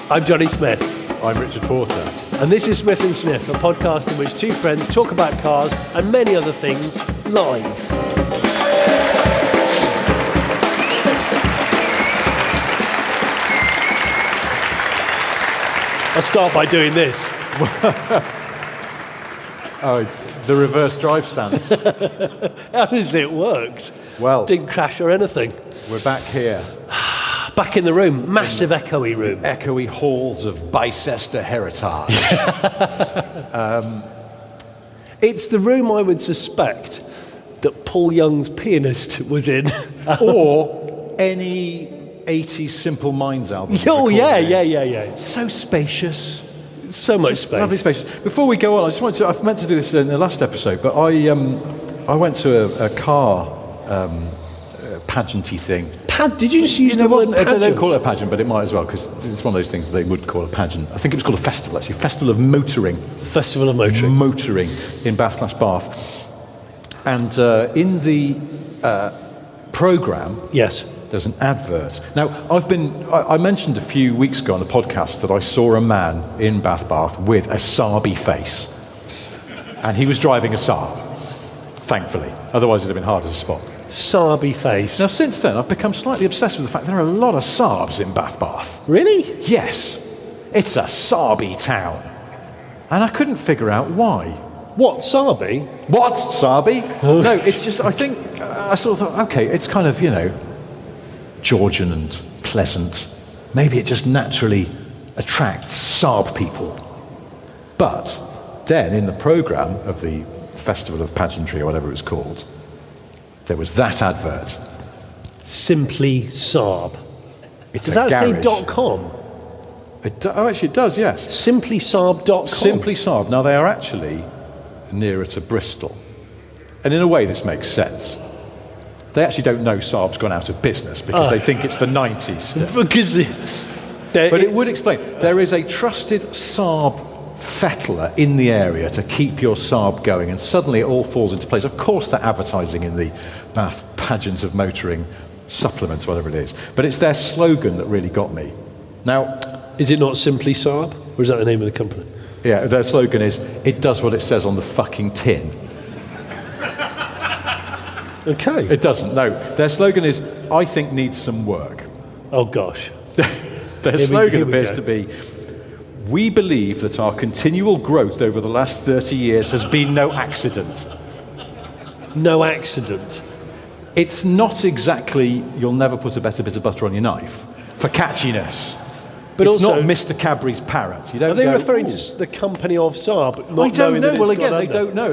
I'm Johnny Smith. I'm Richard Porter. And this is Smith & Sniff, a podcast in which two friends talk about cars and many other things live. I'll start by doing this. Oh, the reverse drive stance. How has it worked? Well, didn't crash or anything. we're back here. Back in the room, massive echoey room. Echoey halls of Bicester heritage. It's the room I would suspect that Paul Young's pianist was in. Or any 80s Simple Minds album. Oh, yeah. So spacious. So much Just space. Lovely space. Before we go on, I've meant to do this in the last episode, but I went to a car pageanty thing. Did you just use the word They pageant? don't call it a pageant, but it might as well, because it's one of those things that they would call a pageant. I think it was called a festival, actually. Festival of Motoring. Festival of Motoring. Motoring in Bath. And in the programme, Yes. there's an advert. Now, I mentioned a few weeks ago on the podcast that I saw a man in Bath with a Saaby face. And he was driving a Saab, thankfully. Otherwise, it'd have been hard to spot. Saaby face. Now, since then, I've become slightly obsessed with the fact there are a lot of Saabs in Bath. Really? Yes, it's a Saaby town. And I couldn't figure out why. What, Saaby? What? Saaby? No, it's just, I think, I sort of thought, okay, it's kind of, Georgian and pleasant. Maybe it just naturally attracts Saab people. But then in the programme of the Festival of Pageantry, or whatever it's called, there was that advert. Simply Saab. It's Does a that say garage. .com? Actually, it does, yes. Simplysaab.com. Simply Saab. Now, they are actually nearer to Bristol. And in a way, this makes sense. They actually don't know Saab's gone out of business because they think it's the 90s still. Because But it would explain. There is a trusted Saab fettler in the area to keep your Saab going, and suddenly it all falls into place. Of course, they're advertising in the Bath Pageant of Motoring supplements, whatever it is. But it's their slogan that really got me. Now, is it not Simply Saab? Or is that the name of the company? yeah, their slogan is, it does what it says on the fucking tin. Okay. It doesn't, no. Their slogan is, I think needs some work. Oh, gosh. Their slogan here we appears go. to be, we believe that our continual growth over the last 30 years has been no accident. No accident. It's not exactly, you'll never put a better bit of butter on your knife, for catchiness. But it's also, not Mr. Cadbury's parrot. You don't are they go, referring "Ooh." to the company of Saab? I don't know. Well, again, they don't know.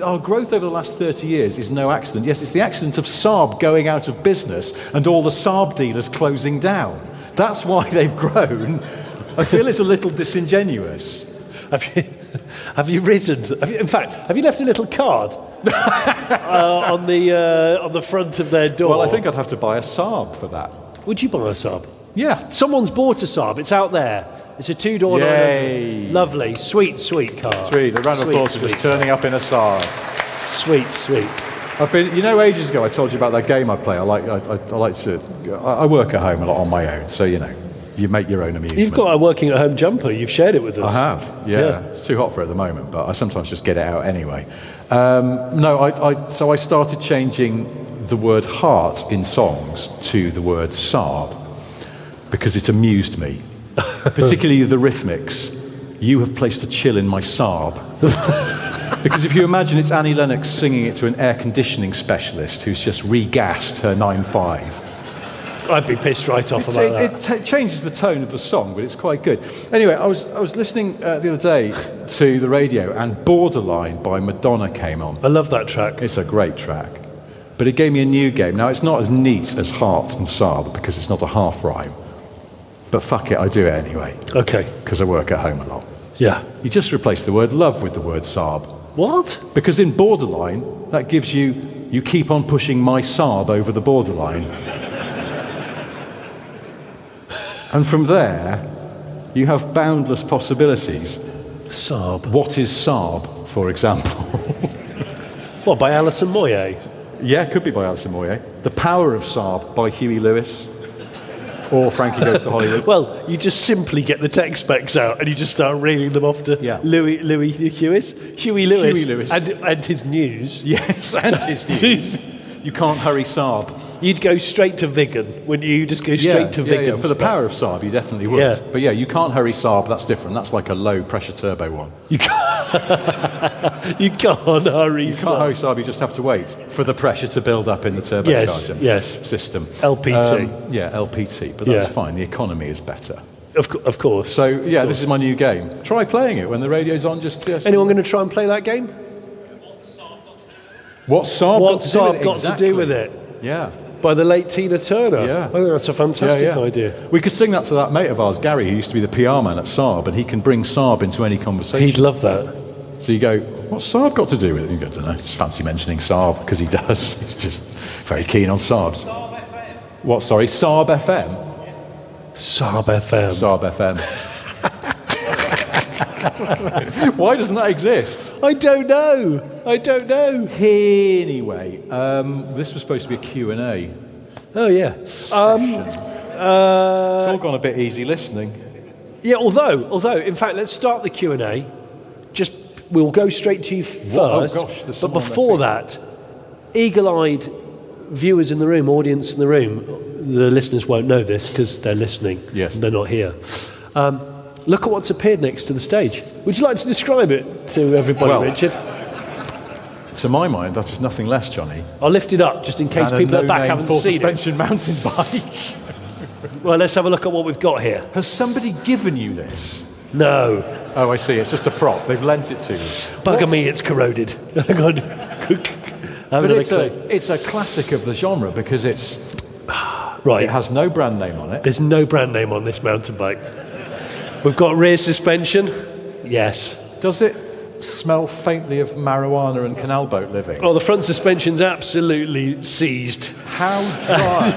Our growth over the last 30 years is no accident. Yes, it's the accident of Saab going out of business and all the Saab dealers closing down. That's why they've grown. I feel it's a little disingenuous. Have you written? In fact, have you left a little card on the front of their door? Well, I think I'd have to buy a Saab for that. Would you buy a Saab? Yeah. Someone's bought a Saab. It's out there. It's a two-door 900. Lovely, sweet car. Sweet. A round of applause for just turning up in a Saab. Sweet. I've been, ages ago I told you about that game I play. I work at home a lot on my own, so you make your own amusement. You've got a working at home jumper. You've shared it with us. I have, yeah. It's too hot for it at the moment, but I sometimes just get it out anyway. So I started changing the word heart in songs to the word Saab because it amused me, particularly the rhythmics. You have placed a chill in my Saab. Because if you imagine it's Annie Lennox singing it to an air conditioning specialist who's just regassed her 9.5. I'd be pissed right off about that. It changes the tone of the song, but it's quite good. Anyway, I was listening the other day to the radio, and Borderline by Madonna came on. I love that track. It's a great track. But it gave me a new game. Now, it's not as neat as Heart and Saab because it's not a half rhyme. But fuck it, I do it anyway. Okay. Because I work at home a lot. Yeah. You just replace the word love with the word Saab. What? Because in Borderline, that gives you keep on pushing my Saab over the borderline. And from there, you have boundless possibilities. Saab. What is Saab, for example? What, by Alison Moyet? Yeah, it could be by Alison Moyet. The Power of Saab by Huey Lewis. or Frankie Goes to Hollywood. Well, you just simply get the tech specs out and you just start reeling them off to Huey Lewis, and his news. Yes, and his news. You can't hurry Saab. You'd go straight to Vigan, wouldn't you? You just go straight to Vigan. For the power of Saab, you definitely would. Yeah. But you can't hurry Saab. That's different. That's like a low pressure turbo one. You can't hurry Saab. You just have to wait for the pressure to build up in the turbocharger system. LPT. LPT. But that's fine. The economy is better. Of course. So this is my new game. Try playing it when the radio's on. Anyone going to try and play that game? What's Saab got to do with it? Yeah. By the late Tina Turner. Yeah. I think that's a fantastic idea. We could sing that to that mate of ours, Gary, who used to be the PR man at Saab, and he can bring Saab into any conversation. He'd love that. So you go, what's Saab got to do with it? You go, I don't know, just fancy mentioning Saab, because he does. He's just very keen on Saabs. Saab FM. What, sorry? Saab FM? Saab FM. Saab FM. Why doesn't that exist? I don't know. Anyway, this was supposed to be a Q&A. Oh, yeah. It's all gone a bit easy listening. Yeah, although, in fact, let's start the Q&A. We'll go straight to you first. Oh, gosh, but before that, eagle-eyed viewers in the room, audience in the room, the listeners won't know this because they're listening. Yes. They're not here. Look at what's appeared next to the stage. Would you like to describe it to everybody, Richard? To my mind, that is nothing less, Johnny. I'll lift it up just in case people at the back haven't seen it. Full suspension mountain bike. Well, let's have a look at what we've got here. Has somebody given you this? No. Oh, I see. It's just a prop. They've lent it to you. Bugger me, it's corroded. Hang on. But it's a classic of the genre because it's... Right. It has no brand name on it. There's no brand name on this mountain bike. We've got rear suspension. Yes. Does it smell faintly of marijuana and canal boat living? Oh, the front suspension's absolutely seized. How dry?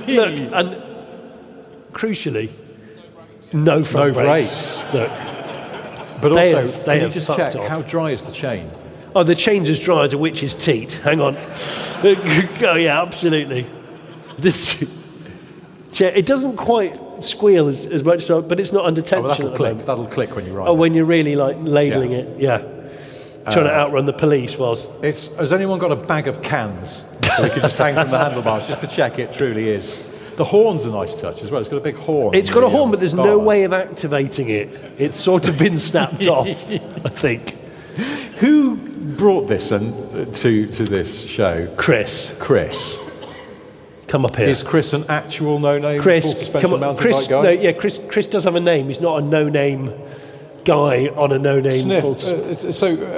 Look, and crucially, no front brakes. Look. But They also, have can you just check, off. how dry is the chain? Oh, the chain's as dry as a witch's teat. Hang on. Oh, yeah, absolutely. It doesn't quite squeal as much, but it's not under tension. That'll click when you ride. Oh, when you're really like ladling it, trying to outrun the police whilst... Has anyone got a bag of cans that we could just hang from the handlebars just to check it truly is? The horn's a nice touch as well. It's got a big horn. It's got a horn, but there's no way of activating it. It's sort of been snapped off, I think. Who brought this to this show? Chris. Come up here. Is Chris an actual no-name full suspension mountain bike guy? No, yeah, Chris does have a name. He's not a no-name guy on a no-name.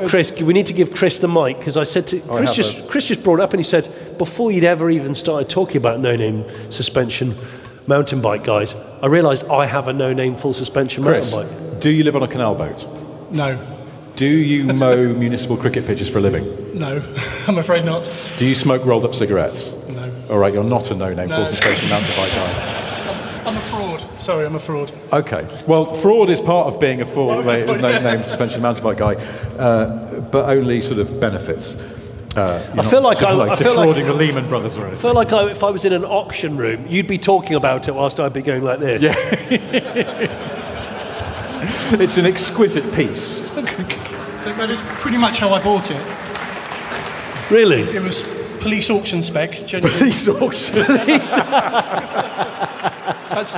Chris, we need to give Chris the mic because I said to Chris just brought it up and he said before you'd ever even started talking about no-name suspension mountain bike guys, I realised I have a no-name full suspension mountain bike. Do you live on a canal boat? No. Do you mow municipal cricket pitches for a living? No, I'm afraid not. Do you smoke rolled-up cigarettes? No. All right, you're not a no-name full suspension mountain bike guy. I'm a fraud. Sorry, I'm a fraud. Okay. Well, fraud is part of being a full no-name suspension mountain bike guy, but only sort of benefits. I feel like defrauding the Lehman Brothers or anything. I feel like if I was in an auction room, you'd be talking about it whilst I'd be going like this. Yeah. It's an exquisite piece. That is pretty much how I bought it. Really? It was police auction spec. Genuine. Police auction.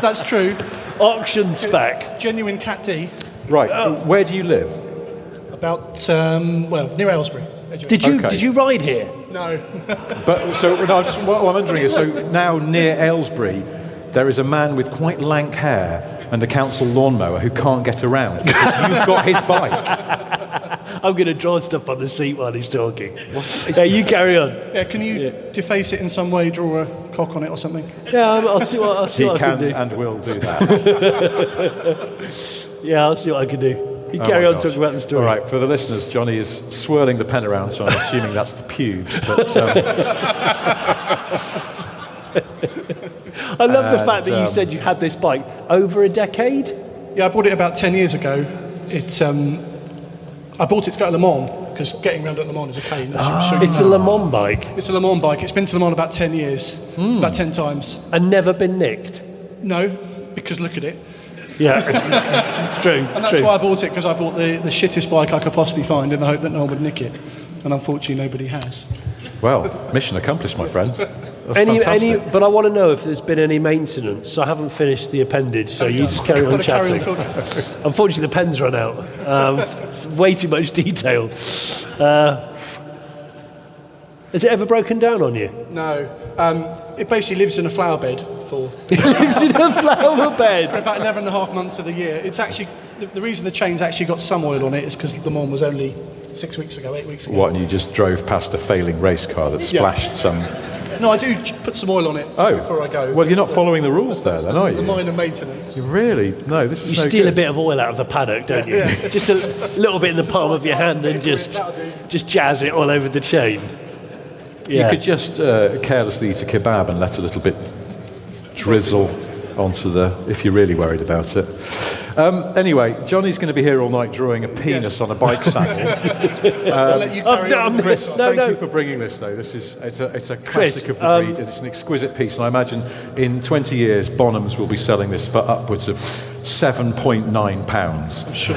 That's true. Auction spec. Genuine Cat D. Right. Where do you live? About near Aylesbury. Did you ride here? No. But what I'm wondering is, so now near Aylesbury, there is a man with quite lank hair and a council lawnmower who can't get around. You've got his bike. I'm going to draw stuff on the seat while he's talking. Yeah, you carry on. Yeah, can you deface it in some way? Draw a cock on it or something? Yeah, I'll see what I can do. He can and will do that. Yeah, I'll see what I can do. You carry on talking about the story. All right, for the listeners, Johnny is swirling the pen around, so I'm assuming that's the pubes. But, I love the fact that you said you had this bike over a decade. Yeah, I bought it about 10 years ago. I bought it to go to Le Mans because getting around at Le Mans is a pain. It's a Le Mans bike. It's a Le Mans bike. It's been to Le Mans about 10 years, about 10 times. And never been nicked? No, because look at it. Yeah, it's true. And that's why I bought it, because I bought the shittest bike I could possibly find in the hope that no one would nick it. And unfortunately, nobody has. Well, mission accomplished, my friend. That's fantastic. But I want to know if there's been any maintenance. I haven't finished the appendage, so you just carry on chatting. Unfortunately, the pen's run out. It's way too much detail. Has it ever broken down on you? No. It basically lives in a flower bed for... It lives in a flower bed? For about 11 and a half months of the year. It's actually... The reason the chain's actually got some oil on it is because the one was only 8 weeks ago. What, and you just drove past a failing race car that splashed some... No, I do put some oil on it before I go. Well, you're not following the rules there, then, are you? The minor maintenance. Really? No, this is You no steal good. a bit of oil out of the paddock, don't you? Yeah. Just a little bit in the palm of your hand and just jazz it all over the chain. Yeah. You could just carelessly eat a kebab and let a little bit drizzle onto if you're really worried about it. Anyway, Johnny's going to be here all night drawing a penis on a bike saddle. I'll let you carry on. Chris, thank you for bringing this, though. It's a classic of the breed, and it's an exquisite piece. And I imagine in 20 years, Bonhams will be selling this for upwards of £7.9. I'm sure.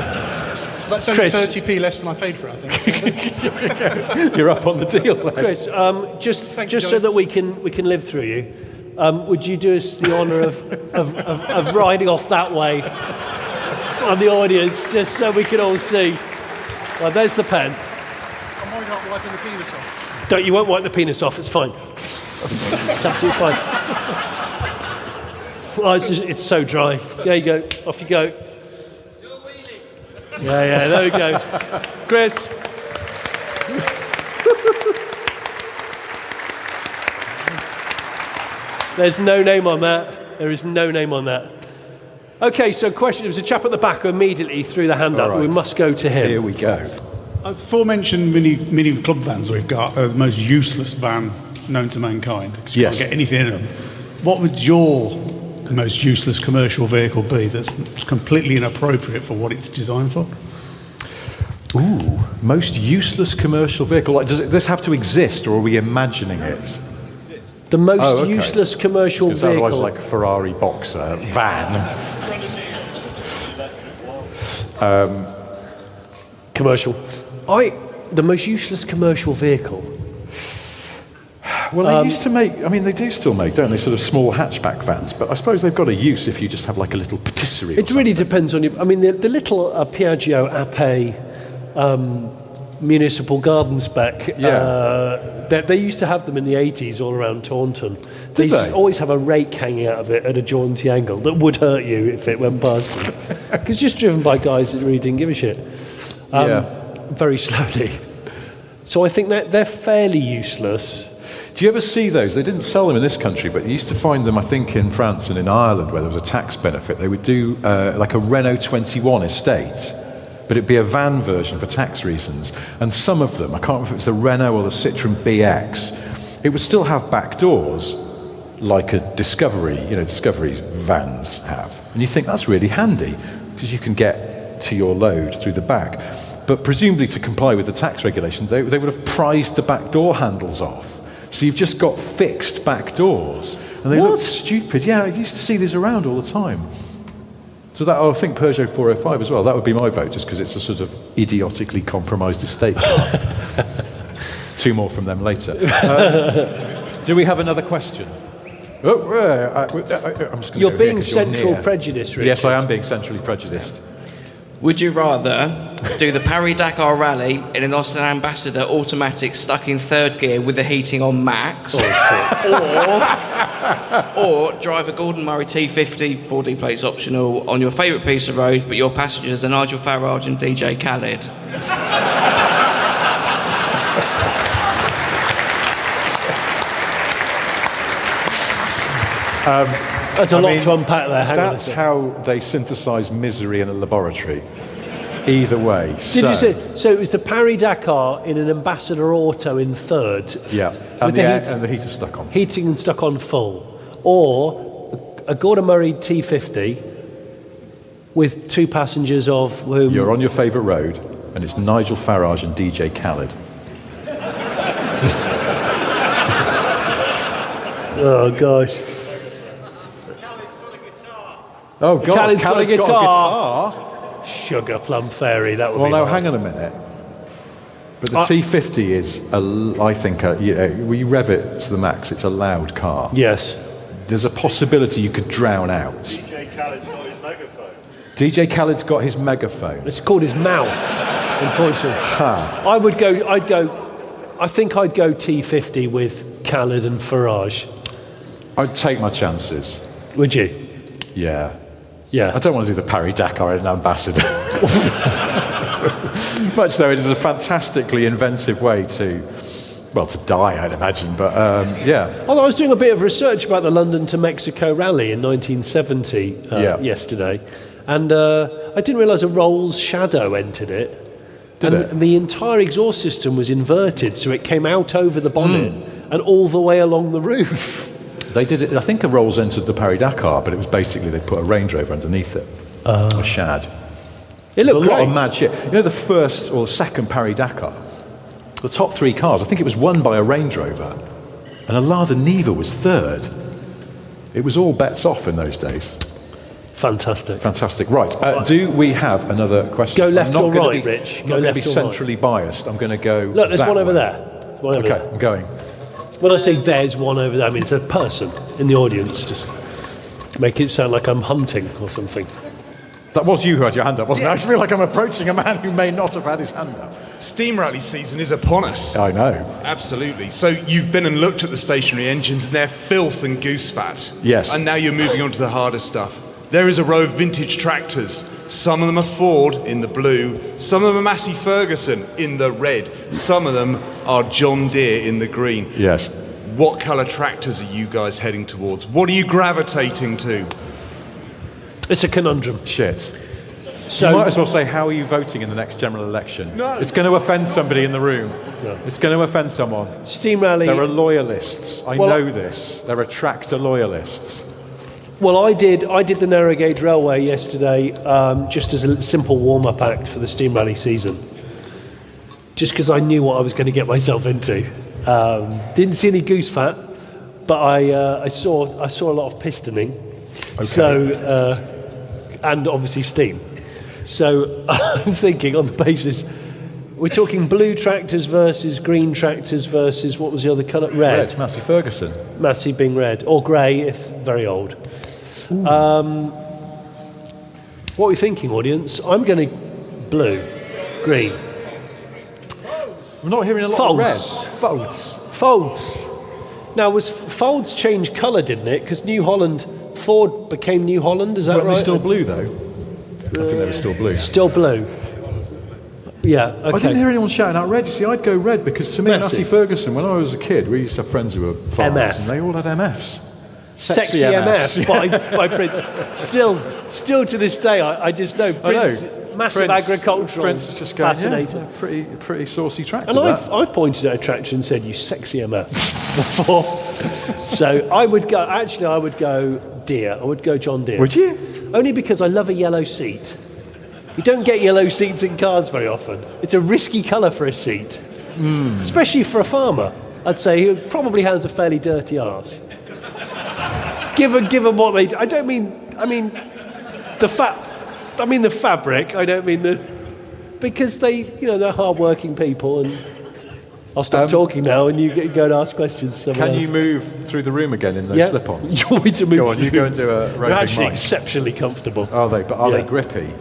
That's only 30p less than I paid for it, I think. You're up on the deal, then. Chris, just so that we can live through you, would you do us the honour of riding off that way on the audience, just so we can all see? Well, there's the pen. I'm worried about wiping the penis off. You won't wipe the penis off, it's fine. It's absolutely fine. Oh, it's so dry. There you go, off you go. Yeah, there we go. Chris. There's no name on that. There is no name on that. Okay, so question. There was a chap at the back who immediately threw the hand up. Right. We must go to him. Here we go. Aforementioned mini club vans we've got are the most useless van known to mankind, because you can't get anything in them. What would your most useless commercial vehicle be that's completely inappropriate for what it's designed for? Ooh, most useless commercial vehicle. Like, does this have to exist, or are we imagining it? The most useless commercial vehicle. Otherwise, like a Ferrari Boxer van. Commercial. The most useless commercial vehicle. Well, they used to make, they do still make, don't they, sort of small hatchback vans, but I suppose they've got a use if you just have like a little patisserie. It really depends on you. The little Piaggio Ape municipal garden spec, they used to have them in the 80s all around Taunton. They used to always have a rake hanging out of it at a jaunty angle that would hurt you if it went past you. Because it's just driven by guys that really didn't give a shit. Very slowly. So I think that they're fairly useless. Do you ever see those? They didn't sell them in this country, but you used to find them, I think, in France and in Ireland, where there was a tax benefit. They would do like a Renault 21 estate, but it'd be a van version for tax reasons. And some of them, I can't remember if it's the Renault or the Citroen BX, it would still have back doors, like a Discovery, Discovery's vans have. And you think, that's really handy, because you can get to your load through the back. But presumably to comply with the tax regulations, they would have prized the back door handles off. So you've just got fixed back doors. And they look stupid. Yeah, I used to see these around all the time. So I think Peugeot 405 as well. That would be my vote, just because it's a sort of idiotically compromised estate car. 2 more from them later. Do we have another question? I'm just You're being central prejudiced, Richard. Yes, I am being centrally prejudiced. Would you rather do the Paris-Dakar rally in an Austin Ambassador automatic stuck in 3rd gear with the heating on max, or drive a Gordon Murray T50, 4D plates optional, on your favourite piece of road, but your passengers are Nigel Farage and DJ Khaled? That's a lot to unpack there. That's how they synthesise misery in a laboratory. Either way. Did you say so? It was the Paris-Dakar in an Ambassador Auto in 3rd. Yeah, and the heater stuck on. Heating stuck on full, or a Gordon Murray T50 with 2 passengers of whom you're on your favourite road, and it's Nigel Farage and DJ Khaled. Oh gosh. Oh, God. Khaled's got a guitar. guitar. Sugar Plum Fairy, that would Well, be no, hard. hang on a minute. But the T50 is, I think, when you rev it to the max, it's a loud car. Yes. There's a possibility you could drown out. DJ Khaled's got his megaphone. DJ Khaled's got his megaphone. It's called his mouth, unfortunately. I think I'd go T50 with Khaled and Farage. I'd take my chances. Would you? Yeah. Yeah. I don't want to do the Paris-Dakar in an ambassador. Much though it is a fantastically inventive way to die, I'd imagine, but yeah. Although I was doing a bit of research about the London to Mexico rally in 1970 yesterday, and I didn't realise a Rolls Shadow entered it. And the entire exhaust system was inverted, so it came out over the bonnet and all the way along the roof. They did it. I think a Rolls entered the Paris-Dakar, but it was basically they put a Range Rover underneath it, a Shad. It looked a lot great. of mad shit. You know, the first or the second Paris-Dakar, the top three cars, I think it was won by a Range Rover, and a Lada Niva was third. It was all bets off in those days. Fantastic. Fantastic. Right. Do we have another question? Go left or right, Rich. Rich. I'm not going to be centrally biased. I'm going to go. Look, there's one over way. there. One over Okay, there. I'm going. When I say there's one over there, I mean it's a person in the audience. Just make it sound like I'm hunting or something. That was you who had your hand up, wasn't it? I feel like I'm approaching a man who may not have had his hand up. Steam rally season is upon us. I know. Absolutely. So you've been and looked at the stationary engines, and they're filth and goose fat. Yes. And now you're moving on to the harder stuff. There is a row of vintage tractors. Some of them are Ford in the blue. Some of them are Massey Ferguson in the red. Some of them are John Deere in the green. Yes. What colour tractors are you guys heading towards? What are you gravitating to? It's a conundrum. Shit. So You might as well say, how are you voting in the next general election? No. It's going to offend somebody in the room. No. It's going to offend someone. Steam Rally. There are loyalists. I Well, know this. There are tractor loyalists. Well, I did the narrow gauge railway yesterday, just as a simple warm-up act for the Steam Rally season. Just because I knew what I was going to get myself into. Didn't see any goose fat, but I saw a lot of pistoning. Okay. So and obviously steam. So I'm thinking on the basis. We're talking blue tractors versus green tractors versus, what was the other colour? Red. Massey Ferguson. Massey being red, or grey if very old. What are we thinking, audience? I'm going to blue, green. I'm not hearing a lot of red. Folds. Folds. Now, was Folds changed colour, didn't it? Because New Holland, Ford became New Holland, is that Weren't right? they still blue, though? I think they were still blue. Still blue. Yeah, okay. I didn't hear anyone shouting out red. You see, I'd go red because to me, Massey. Massey Ferguson, when I was a kid, we used to have friends who were farmers, MF. and they all had MFs. Sexy MF by Prince. Still to this day, I just know Prince. Massive agricultural. Prince was just going, fascinator. yeah, pretty saucy tractor. And I've pointed at a tractor and said, "You sexy MF." before. So I would go. Actually, I would go Deere. I would go John Deere. Would you? Only because I love a yellow seat. You don't get yellow seats in cars very often. It's a risky colour for a seat, especially for a farmer. I'd say who probably has a fairly dirty arse. Given what they do. I mean the fabric. I don't mean the, because they're hard-working people. And I'll stop talking now, and you go and ask questions. Can you move through the room again in those slip-ons? Do you want me to move? Go on, you go and do a roving They're actually mic. exceptionally comfortable. Are they? But are they grippy?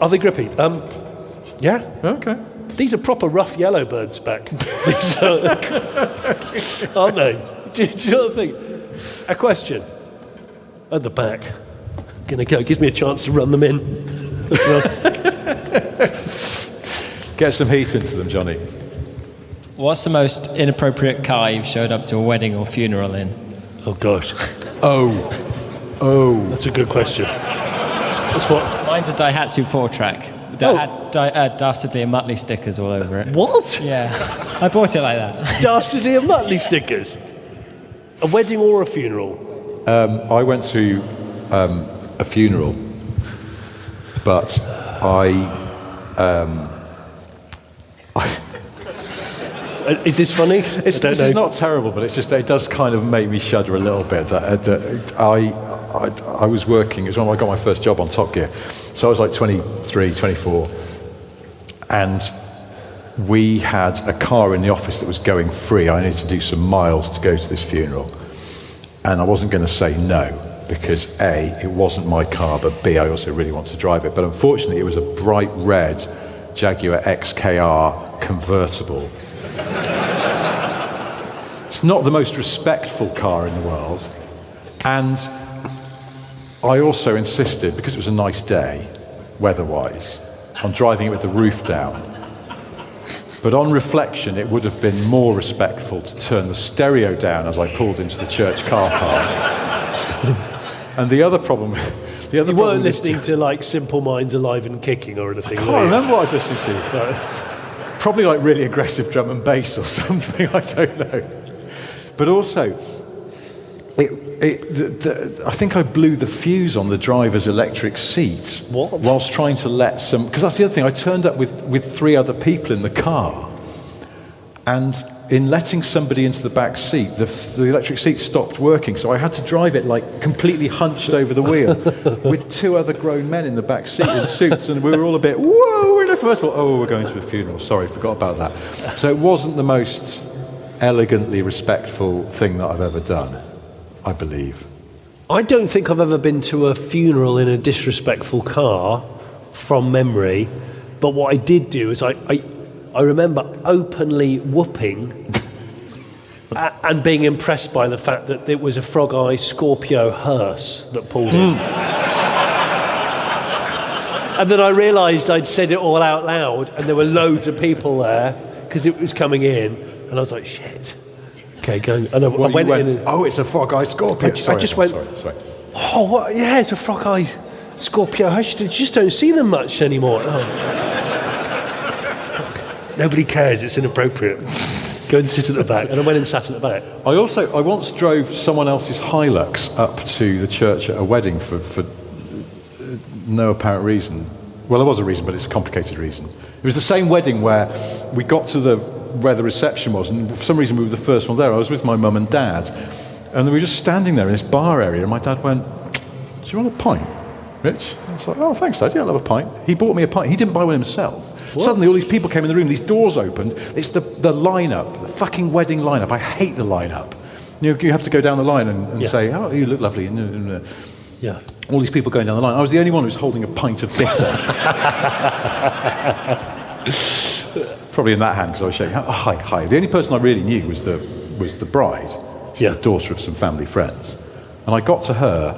Are they grippy? Yeah. Okay. These are proper rough yellow birds back. These are, aren't they? Do you know what I think? A question. At the back. Gonna go. Gives me a chance to run them in. Get some heat into them, Johnny. What's the most inappropriate car you've showed up to a wedding or funeral in? Oh gosh. Oh. That's a good question. That's what. Mine's a Daihatsu 4-track that had Dastardly and Muttley stickers all over it. What? Yeah, I bought it like that. Dastardly and Muttley stickers. A wedding or a funeral? I went to a funeral, but Is this funny? This is not terrible, but it's just that it does kind of make me shudder a little bit. That I was working, it was when I got my first job on Top Gear. So I was like 23, 24. And we had a car in the office that was going free. I needed to do some miles to go to this funeral. And I wasn't going to say no, because A, it wasn't my car, but B, I also really wanted to drive it. But unfortunately, it was a bright red Jaguar XKR convertible. It's not the most respectful car in the world. And I also insisted, because it was a nice day, weather-wise, on driving it with the roof down. But on reflection, it would have been more respectful to turn the stereo down as I pulled into the church car park. And the other problem... You weren't listening to like Simple Minds Alive and Kicking or anything. I can't remember what I was listening to. No. Probably like really aggressive drum and bass or something, I don't know. But also, I think I blew the fuse on the driver's electric seat. What? Whilst trying to let some... Because that's the other thing, I turned up with 3 other people in the car. And in letting somebody into the back seat, the electric seat stopped working, so I had to drive it like completely hunched over the wheel with 2 other grown men in the back seat in suits, and we were all a bit, whoa, we're in a first of all, oh, we're going to a funeral, sorry, forgot about that. So it wasn't the most elegantly respectful thing that I've ever done, I believe. I don't think I've ever been to a funeral in a disrespectful car from memory, but what I did do is I remember openly whooping and being impressed by the fact that it was a Frog Eye Scorpio hearse that pulled in. And then I realised I'd said it all out loud, and there were loads of people there because it was coming in, and I was like, shit. Okay, going. And I went in. And, oh, it's a Frog Eye Scorpio. I just went. Sorry. Oh, what? Yeah, it's a Frog Eye Scorpio hearse. You just don't see them much anymore. Oh. Nobody cares, it's inappropriate. Go and sit at the back. And I went and sat at the back. I once drove someone else's Hilux up to the church at a wedding for no apparent reason. Well, there was a reason, but it's a complicated reason. It was the same wedding where we got to where the reception was, and for some reason we were the first one there. I was with my mum and dad, and we were just standing there in this bar area, and my dad went, do you want a pint, Rich? I was like, oh, thanks, Dad, yeah, I'll have a pint. He bought me a pint. He didn't buy one himself. What? Suddenly all these people came in the room, these doors opened. It's the lineup, the fucking wedding lineup. I hate the lineup. You have to go down the line and say, oh, you look lovely. Yeah. All these people going down the line. I was the only one who was holding a pint of bitter. Probably in that hand, because I was shaking. Oh, hi. The only person I really knew was the bride. She's the daughter of some family friends. And I got to her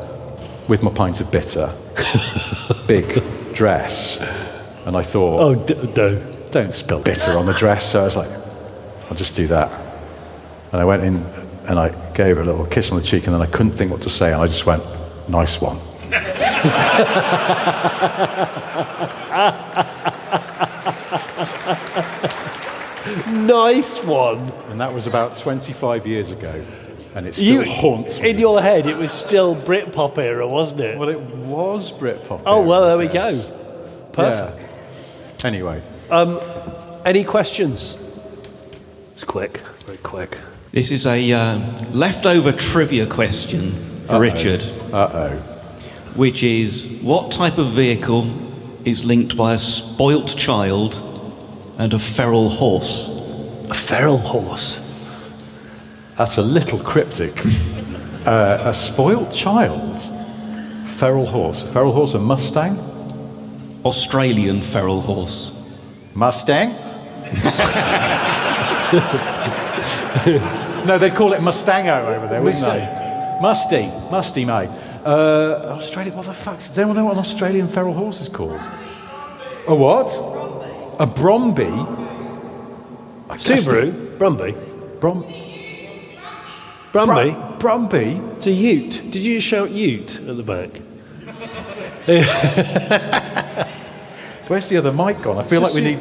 with my pint of bitter, big dress. And I thought, oh, don't spill bitter on the dress. So I was like, I'll just do that. And I went in and I gave her a little kiss on the cheek, and then I couldn't think what to say, and I just went, nice one. Nice one. And that was about 25 years ago, and it still haunts me. In your head, it was still Britpop era, wasn't it? Well, it was Britpop era. Oh, well, there we go. Perfect. Yeah. Anyway. Any questions? It's quick, very quick. This is a leftover trivia question for Richard. Which is, what type of vehicle is linked by a spoilt child and a feral horse? A feral horse? That's a little cryptic. A spoilt child? Feral horse. A feral horse, a Mustang? Australian feral horse. Mustang? No, they'd call it Mustango over there, wouldn't they? Musty, mate. Australia, what the fuck? Does anyone know what an Australian feral horse is called? A what? A Bromby? Subaru? Brumby? Brumby? Brumby? It's a ute. Did you just shout ute at the back? Where's the other mic gone? I feel like we need...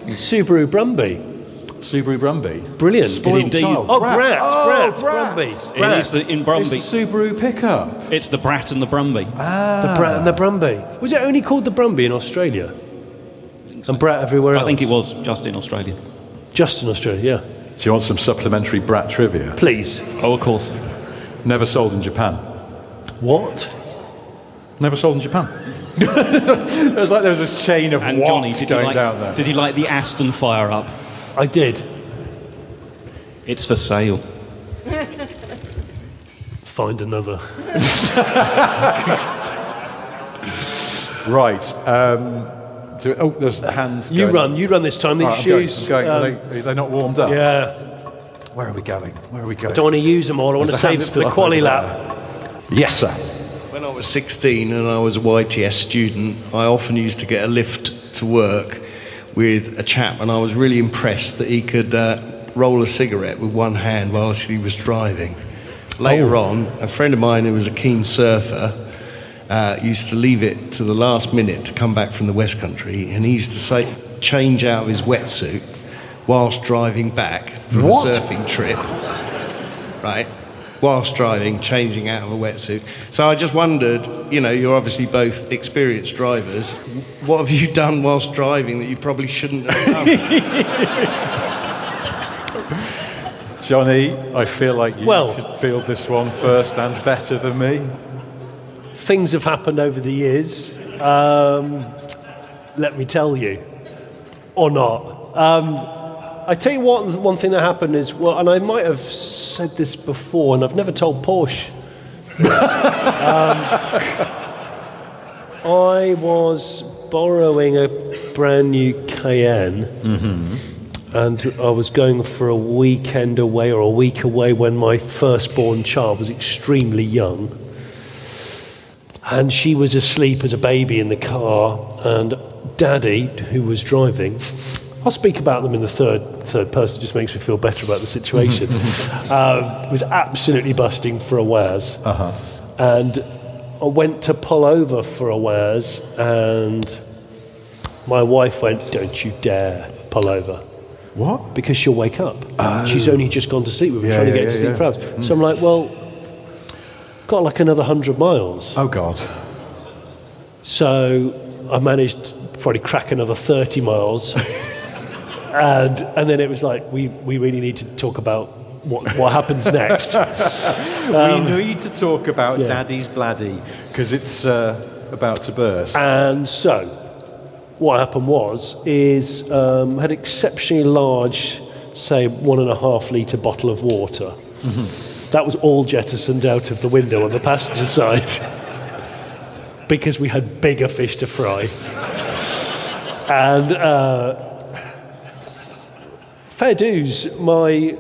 Subaru Brumby. Subaru Brumby. Brilliant. Spoiled child. Oh, Brat. Brumby. It is in Brumby. It's the Subaru pickup. It's the Brat and the Brumby. The Brat and the Brumby. Was it only called the Brumby in Australia? And Brat everywhere else? I think it was just in Australia. Just in Australia, yeah. Do you want some supplementary Brat trivia? Please. Oh, of course. Never sold in Japan. What? Never sold in Japan. It was like there was this chain of And watts Johnny, going down there. did you like the Aston fire up? I did. It's for sale. Find another. Right. There's hands. You going. run this time. These Right, shoes. I'm going. Are they not warmed up? Yeah. Where are we going? I don't want to use them all. I want to There's a save hand it for the still quali up over lap. Yes, sir. When I was 16 and I was a YTS student, I often used to get a lift to work with a chap, and I was really impressed that he could roll a cigarette with one hand whilst he was driving. Later on, a friend of mine who was a keen surfer used to leave it to the last minute to come back from the West Country, and he used to change out of his wetsuit whilst driving back from a surfing trip, right? Whilst driving, changing out of a wetsuit. So I just wondered, you're obviously both experienced drivers. What have you done whilst driving that you probably shouldn't have done? Johnny, I feel like you should field this one first and better than me. Things have happened over the years. Let me tell you. Or not. I tell you what, one thing that happened is, and I might have said this before, and I've never told Porsche this. I was borrowing a brand new Cayenne, and I was going for a weekend away or a week away when my firstborn child was extremely young. And she was asleep as a baby in the car, and Daddy, who was driving, I'll speak about them in the third person, just makes me feel better about the situation, was absolutely busting for a wares. And I went to pull over for a wares, and my wife went, "Don't you dare pull over." What? Because she'll wake up. She's only just gone to sleep. We've been trying to get her to sleep for hours. So I'm like, well, got like another 100 miles. Oh, God. So I managed to probably crack another 30 miles. and then it was like, we really need to talk about what happens next. We need to talk about Daddy's Bladdy, because it's about to burst. And so what happened is had exceptionally large, say, 1.5 litre bottle of water. That was all jettisoned out of the window on the passenger side because we had bigger fish to fry. And fair dues, my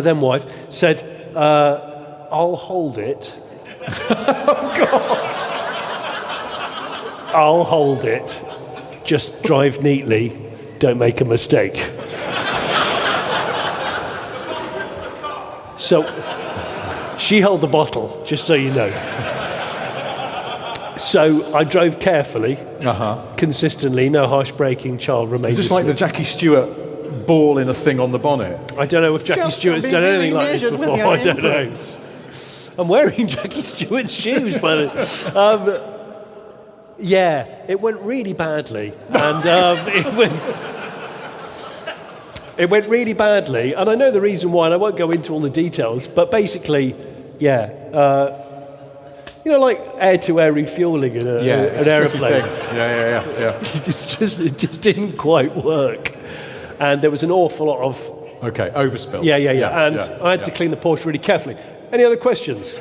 then wife said, "I'll hold it." Oh, God. "I'll hold it. Just drive neatly. Don't make a mistake." So she held the bottle, just so you know. So I drove carefully, consistently, no harsh braking, child remained. Is this like the Jackie Stewart ball in a thing on the bonnet? I don't know if Jackie Stewart's done anything like this before. I don't know. I'm wearing Jackie Stewart's shoes, by the way. Yeah, it went really badly, and it went really badly, and I know the reason why, and I won't go into all the details, but basically, like air-to-air refueling in an aeroplane. Yeah. It just didn't quite work, and there was an awful lot of overspill. Yeah. And I had to clean the Porsche really carefully. Any other questions?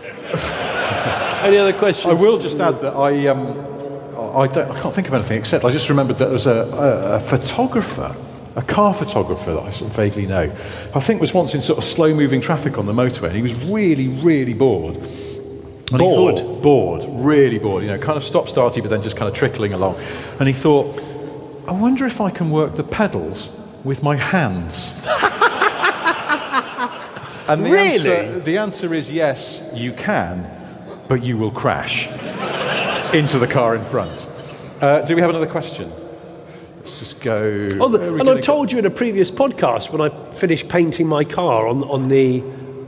Any other questions? I will just add that I can't think of anything except I just remembered that there was a photographer, a car photographer that I sort of vaguely know, I think was once in sort of slow-moving traffic on the motorway, and he was really, really bored. Bored, really bored, kind of stop-starty, but then just kind of trickling along. And he thought, I wonder if I can work the pedals with my hands. And the answer is yes, you can, but you will crash into the car in front. Do we have another question? Let's just go. And I've told you in a previous podcast when I finished painting my car on the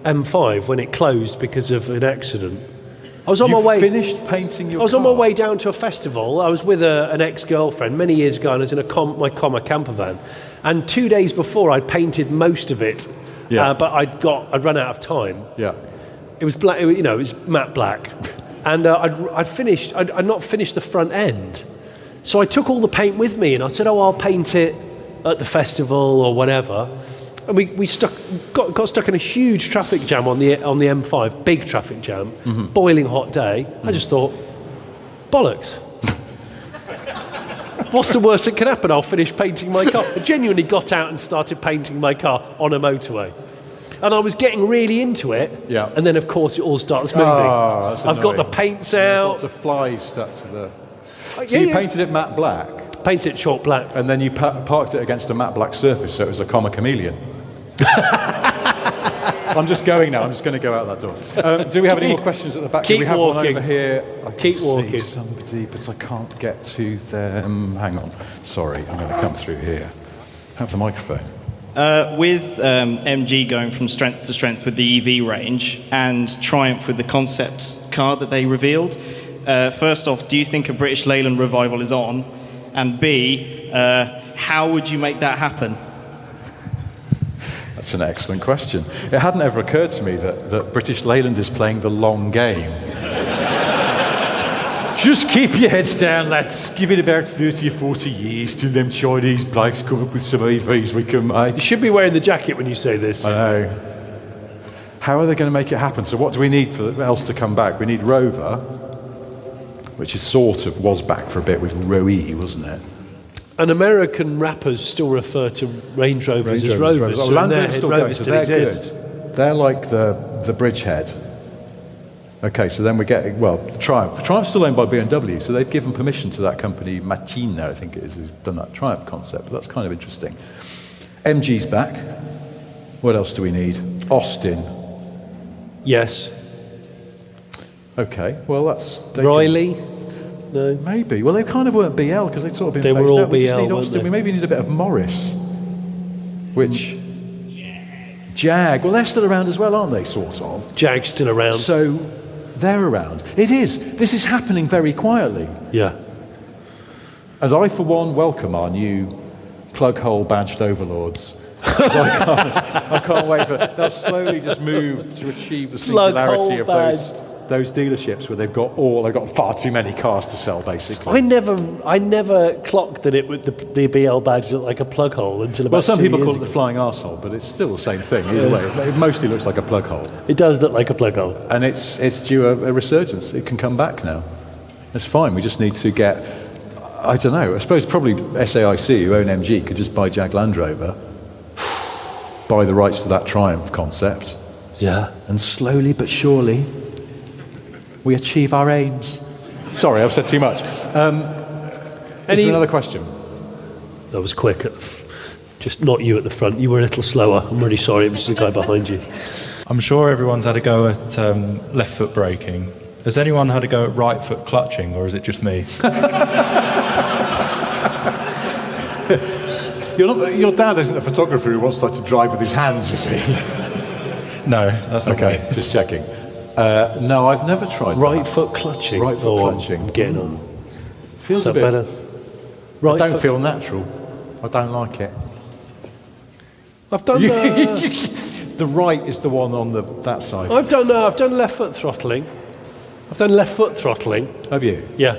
M5 when it closed because of an accident. I was on my way. Finished painting your car? I was on my way down to a festival. I was with an ex-girlfriend many years ago, and I was in my camper van. And 2 days before, I'd painted most of it, but I'd run out of time. Yeah. It was black. It was matte black. And I'd not finished the front end. So I took all the paint with me and I said, I'll paint it at the festival or whatever. And we got stuck in a huge traffic jam on the M5, big traffic jam, boiling hot day. I just thought, bollocks. What's the worst that can happen? I'll finish painting my car. I genuinely got out and started painting my car on a motorway. And I was getting really into it, and then of course it all starts moving. I've got the paints out. Lots of flies stuck to the... So you painted it matte black? Painted it chalk black. And then you parked it against a matte black surface, so it was a comma chameleon. I'm just going now. I'm just going to go out that door. Do we have any more questions at the back? Keep we have walking. one over here. I keep can walking. See somebody, but I can't get to them. Hang on. Sorry, I'm going to come through here. Have the microphone. With MG going from strength to strength with the EV range and Triumph with the concept car that they revealed, first off, do you think a British Leyland revival is on? And B, how would you make that happen? That's an excellent question. It hadn't ever occurred to me that British Leyland is playing the long game. Just keep your heads down, lads. Give it about 30 or 40 years till them Chinese blokes come up with some EVs we can make. You should be wearing the jacket when you say this. I know. How are they going to make it happen? So what do we need for else to come back? We need Rover, which is was back for a bit with Roe, wasn't it? And American rappers still refer to Range Rovers as Rovers. Oh, So Land in their Rover's head, still Rovers going, so still they're exist. good. They're like the bridgehead. Okay, so then we get, Triumph. Triumph's still owned by BMW, so they've given permission to that company, Machina, I think it is, who's done that Triumph concept, but that's kind of interesting. MG's back. What else do we need? Austin. Yes. Okay, well that's... Riley? No. Maybe. Well, they kind of weren't BL, because they'd sort of been They were phased all out. We just BL, need weren't Austin. they? We maybe need a bit of Morris. Which... Jag. Well, they're still around as well, aren't they, sort of? Jag's still around. So, they're around. It is. This is happening very quietly. Yeah. And I, for one, welcome our new plug-hole badged overlords. I can't wait for... They'll slowly just move to achieve the singularity of those dealerships where they've got far too many cars to sell, basically. I never clocked that it would the BL badge looked like a plug hole until about 2 years ago. Well, some people call it the flying arsehole, but it's still the same thing either way. It mostly looks like a plug hole. It does look like a plug hole. And it's due a resurgence. It can come back now. It's fine. We just need to get... I don't know. I suppose probably SAIC, who own MG, could just buy Jag Land Rover, buy the rights to that Triumph concept. Yeah. And slowly but surely... we achieve our aims. Sorry, I've said too much. Is there another question? That was quick. Just not you at the front. You were a little slower. I'm really sorry. It was the guy behind you. I'm sure everyone's had a go at left foot braking. Has anyone had a go at right foot clutching, or is it just me? Your dad isn't a photographer who wants to drive with his hands, is he? No, that's not okay. me. Just checking. No, I've never tried right foot clutching. Right foot clutching. I'm getting on. Feels a bit better. Right, I don't feel natural. I don't like it. I've done. The right is the one on that side. I've done left foot throttling. Have you? Yeah.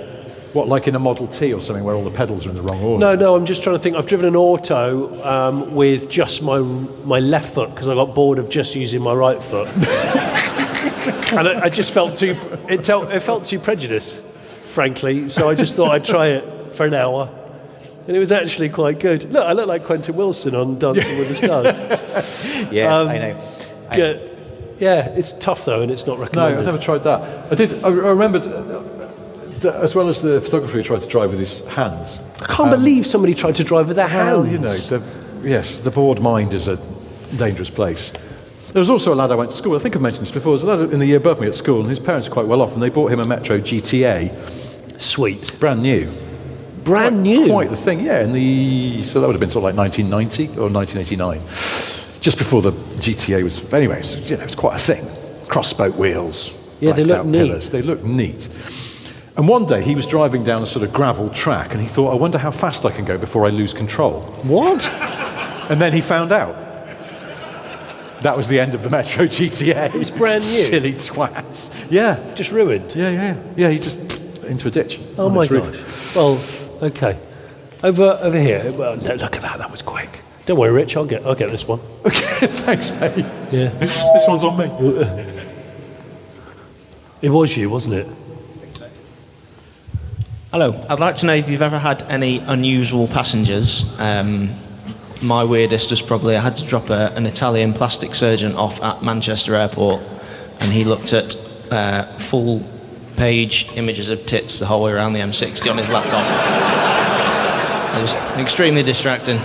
What, like in a Model T or something where all the pedals are in the wrong order? No, I'm just trying to think. I've driven an auto with just my left foot because I got bored of just using my right foot. And I just felt it felt too prejudiced, frankly, so I just thought I'd try it for an hour. And it was actually quite good. Look, I look like Quentin Wilson on Dancing with the Stars. Yes, I know. Yeah, it's tough though, and it's not recommended. No, I've never tried that. I remembered, as well as the photographer who tried to drive with his hands. I can't believe somebody tried to drive with their hands. Well, you know, the bored mind is a dangerous place. There was also a lad I went to school, I think I've mentioned this before, there was a lad in the year above me at school, and his parents are quite well off, and they bought him a Metro GTA. Sweet. Brand new. Brand new? Quite the thing, yeah. So that would have been sort of like 1990 or 1989. Just before the GTA was... Anyway, it was quite a thing. Cross-spoke wheels. Yeah, they look neat. Pillars. They look neat. And one day he was driving down a sort of gravel track, and he thought, I wonder how fast I can go before I lose control. What? And then he found out. That was the end of the Metro GTA. It's brand new. Silly twat. Yeah. Just ruined. Yeah. He just into a ditch. Oh my gosh. Well, okay. Over here. Well, no, look at that. That was quick. Don't worry, Rich. I'll get this one. Okay. Thanks, mate. Yeah. This one's on me. It was you, wasn't it? Hello. I'd like to know if you've ever had any unusual passengers. My weirdest was probably I had to drop an Italian plastic surgeon off at Manchester Airport, and he looked at full-page images of tits the whole way around the M60 on his laptop. It was extremely distracting.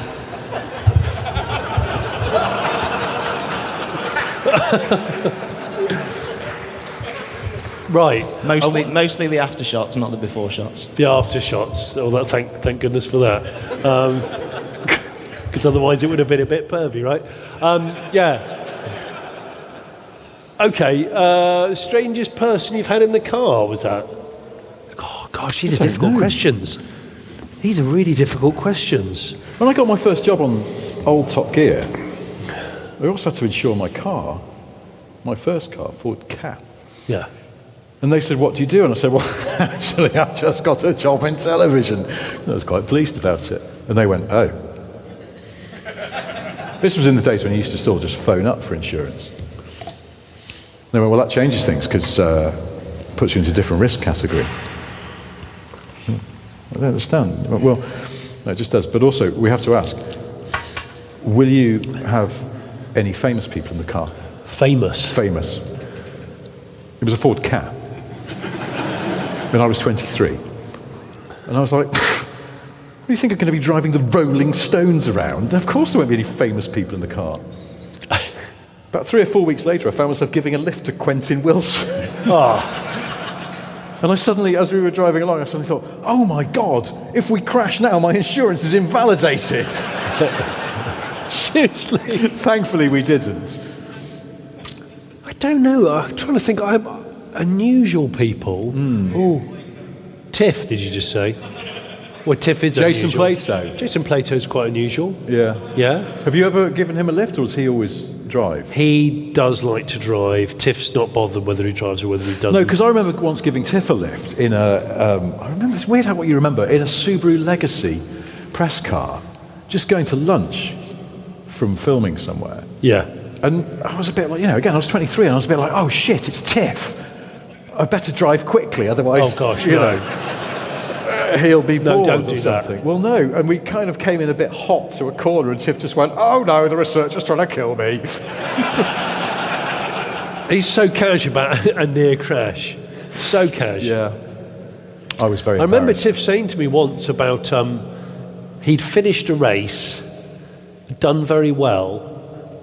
Right. Mostly the after shots, not the before shots. The after shots. Oh, thank goodness for that. Because otherwise it would have been a bit pervy, right? Yeah. Okay. Strangest person you've had in the car, was that? Oh, gosh, these are difficult questions. These are really difficult questions. When I got my first job on old Top Gear, I also had to insure my car. My first car, Ford Ka. Yeah. And they said, what do you do? And I said, well, actually, I just got a job in television. And I was quite pleased about it. And they went, oh. This was in the days when you used to still just phone up for insurance. They went, well, that changes things because it puts you into a different risk category. I don't understand. Well, no, it just does. But also, we have to ask, will you have any famous people in the car? Famous? Famous. It was a Ford Ka. When I was 23. And I was like, what do you think I'm going to be driving the Rolling Stones around? Of course there won't be any famous people in the car. About 3 or 4 weeks later, I found myself giving a lift to Quentin Wilson. And I suddenly, as we were driving along, I suddenly thought, oh my God, if we crash now, my insurance is invalidated. Seriously? Thankfully, we didn't. I don't know. I'm trying to think. Unusual people. Oh, Tiff, did you just say? Well, Tiff is Jason unusual. Plato. Jason Plato is quite unusual. Yeah. Yeah? Have you ever given him a lift, or does he always drive? He does like to drive. Tiff's not bothered whether he drives or whether he doesn't. No, because I remember once giving Tiff a lift in a... I remember, it's weird how what you remember, in a Subaru Legacy press car, just going to lunch from filming somewhere. Yeah. And I was a bit like, again, I was 23, and I was a bit like, oh shit, it's Tiff. I better drive quickly, otherwise, oh gosh, he'll be bored don't or do something. That. Well, no, and we kind of came in a bit hot to a corner, and Tiff just went, oh no, the researcher's trying to kill me. He's so casual about a near crash. So casual. Yeah. I was very I remember embarrassed. Tiff saying to me once about he'd finished a race, done very well,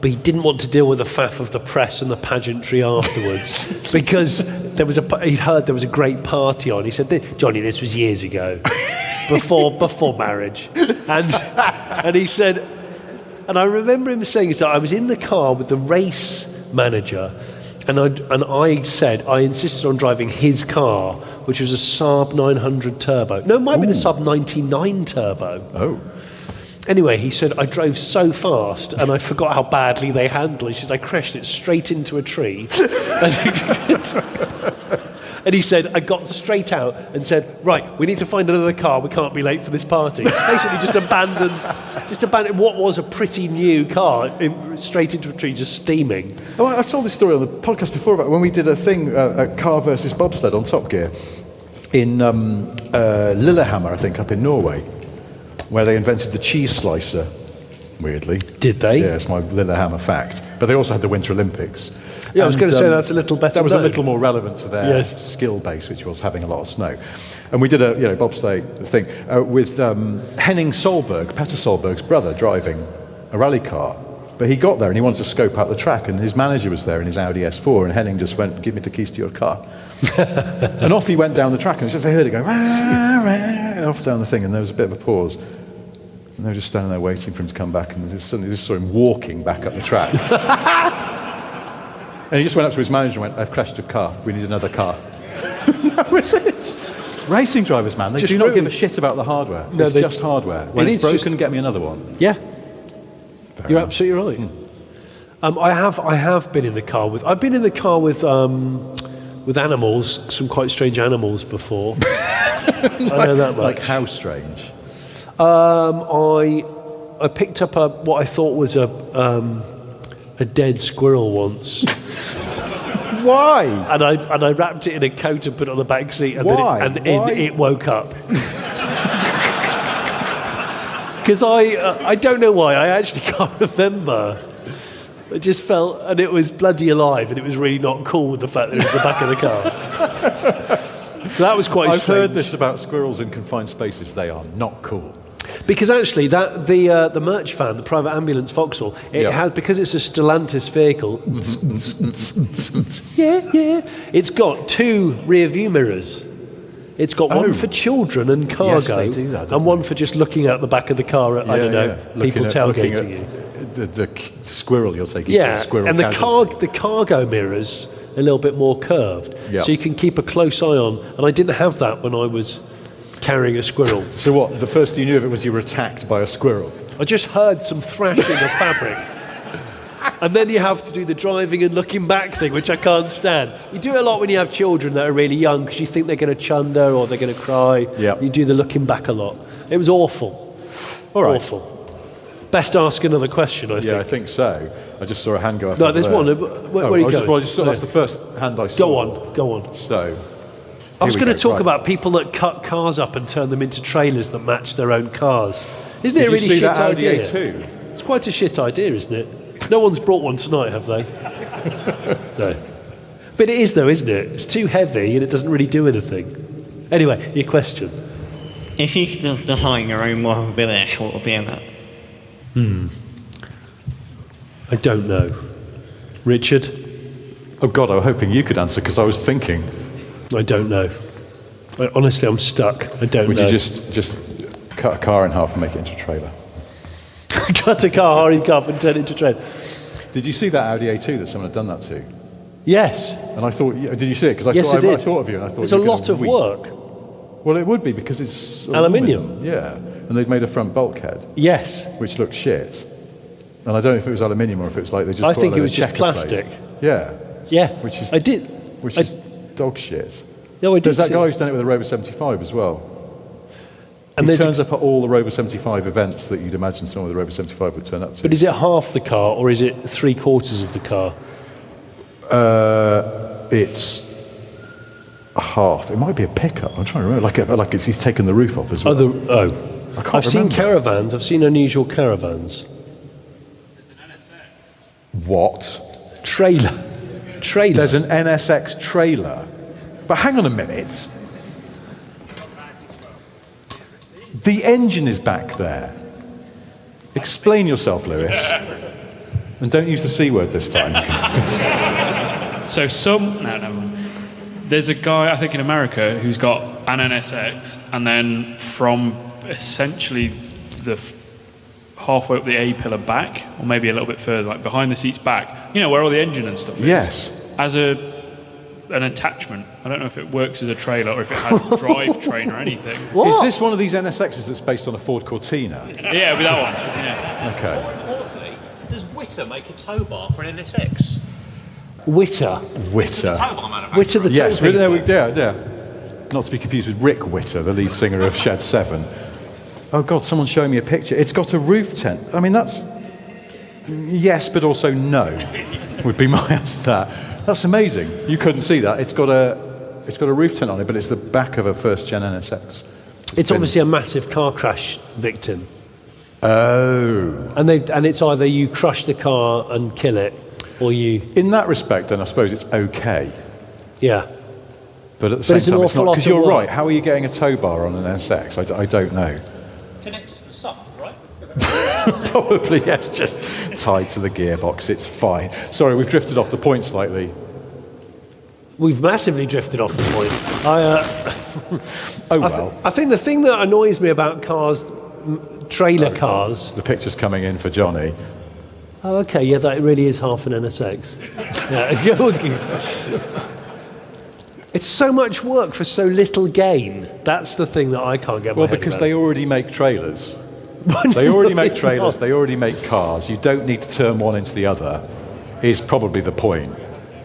but he didn't want to deal with the faff of the press and the pageantry afterwards because he'd heard there was a great party on. He said, Johnny, this was years ago, before marriage. And he said, and I remember him saying, so I was in the car with the race manager, and I said I insisted on driving his car, which was a Saab 900 Turbo. No, it might have been a Saab 99 Turbo. Oh. Anyway, he said, I drove so fast and I forgot how badly they handle it. She said, I crashed it straight into a tree. And he said, I got straight out and said, right, we need to find another car. We can't be late for this party. Basically just abandoned what was a pretty new car straight into a tree, just steaming. Oh, I've told this story on the podcast before about when we did a thing, a car versus bobsled on Top Gear in Lillehammer, I think, up in Norway, where they invented the cheese slicer, weirdly. Did they? Yeah, it's my Lillehammer fact. But they also had the Winter Olympics. Yeah, I was going to say that's a little better. That was known. a little more relevant to their skill base, which was having a lot of snow. And we did a bobsleigh thing with Henning Solberg, Petter Solberg's brother, driving a rally car. But he got there and he wanted to scope out the track, and his manager was there in his Audi S4, and Henning just went, give me the keys to your car. And off he went down the track, and they heard it go, rah, rah, off down the thing, and there was a bit of a pause. And they were just standing there waiting for him to come back, and suddenly just saw him walking back up the track. And he just went up to his manager and went, I've crashed a car, we need another car. That was it. Racing drivers, man, they do not give a shit about the hardware. No, it's just hardware. When it's broken, get me another one. Yeah. You're absolutely right. I have been in the car with. I've been in the car with animals, some quite strange animals before. I know that much. Like how strange? I picked up what I thought was a dead squirrel once. Why? And I wrapped it in a coat and put it on the back seat, and Why? It woke up. Because I don't know why. I actually can't remember. It just felt, and it was bloody alive, and it was really not cool with the fact that it was the back of the car. So that was quite I've strange. heard this about squirrels in confined spaces. They are not cool. Because actually, the merch van, the private ambulance Vauxhall, it has, because it's a Stellantis vehicle. It's got 2 rear view mirrors. It's got one for children and cargo, Yes, they do that, don't and one for just looking out the back of the car at, people tailgating you. The squirrel you're taking. Yeah, to squirrel and casualty. the cargo mirrors a little bit more curved, Yeah. so you can keep a close eye on. And I didn't have that when I was carrying a squirrel. So what? The first you knew of it was you were attacked by a squirrel. I just heard some thrashing of fabric. And then you have to do the driving and looking back thing, which I can't stand. You do it a lot when you have children that are really young because you think they're going to chunder or they're going to cry. Yeah. You do the looking back a lot. It was awful. All right. Awful. Best ask another question, I think. Yeah, I think so. I just saw a hand go up. No, over there's there. one. Where are you going? That's the first hand I saw. Go on. So, I was going to talk about people that cut cars up and turn them into trailers that match their own cars. Isn't it a really shit idea? A2? It's quite a shit idea, isn't it? No one's brought one tonight, have they? No. But it is, though, isn't it? It's too heavy and it doesn't really do anything. Anyway, your question. If you could design your own model village, what would be in it? I don't know. Richard? Oh, God, I was hoping you could answer because I was thinking. I don't know. Honestly, I'm stuck. I don't know. Would you just cut a car in half and make it into a trailer? Cut a car, hurry up and turn it into a trailer. Did you see that Audi A2 that someone had done that to? Yes. And I thought, did you see it? Because I thought of you, and I thought it's a lot of work. Well, it would be because it's aluminium. Yeah, and they've made a front bulkhead. Yes. Which looks shit. And I don't know if it was aluminium or if it was like they just. I think it was just plastic. Yeah. Yeah. Which is. I did. Which is dog shit. No, I did. There's that guy who's done it with a Rover 75 as well. And he turns up at all the Rover 75 events that you'd imagine someone with a Rover 75 would turn up to. But is it half the car or is it 3/4 of the car? It's half. It might be a pickup. I'm trying to remember. Like he's taken the roof off as well. I've seen caravans. I've seen unusual caravans. What? Trailer. There's an NSX trailer. But hang on a minute. The engine is back there. Explain yourself, Lewis. And don't use the C word this time. So there's a guy, I think in America, who's got an NSX, and then from essentially the halfway up the A-pillar back, or maybe a little bit further, like behind the seats back, where all the engine and stuff is. Yes. As an attachment. I don't know if it works as a trailer or if it has a drivetrain or anything. Is this one of these NSXs that's based on a Ford Cortina? Yeah, it'll be that one. Yeah. Okay. Does Witter make a tow bar for an NSX? Witter. Witter the yes, tow people. yeah. Not to be confused with Rick Witter, the lead singer of Shed 7. Oh, God, someone's showing me a picture. It's got a roof tent. I mean, that's... Yes, but also no, would be my answer to that. That's amazing. You couldn't see that. It's got a roof tent on it, but it's the back of a first-gen NSX. It's obviously a massive car crash victim. Oh. And it's either you crush the car and kill it, or you... In that respect, then, I suppose it's okay. Yeah. But at the same time, it's not... Because you're work. right. How are you getting a tow bar on an NSX? I don't know. Connected to the Saab, right? Probably, yes, just tied to the gearbox. It's fine. Sorry, we've drifted off the point slightly. We've massively drifted off the point. I think the thing that annoys me about cars, trailer cars... The picture's coming in for Johnny. Oh, okay, yeah, that really is half an NSX. Yeah. It's so much work for so little gain. That's the thing that I can't get my head because around. they already make trailers. They already make trailers, they already make cars. You don't need to turn one into the other. is probably the point.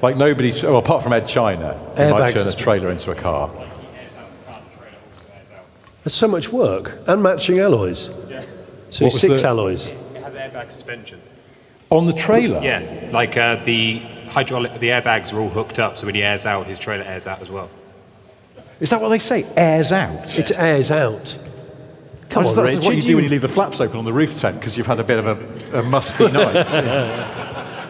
Like nobody, well, apart from Ed China, who might turn a trailer into a car. There's so much work and matching alloys. So 6 alloys. It has airbag suspension. On the trailer? Yeah, like the airbags are all hooked up, so when he airs out, his trailer airs out as well. Is that what they say? Airs out? It airs out. Come on, that's Richard, what you do when you leave the flaps open on the roof tent because you've had a bit of a musty night.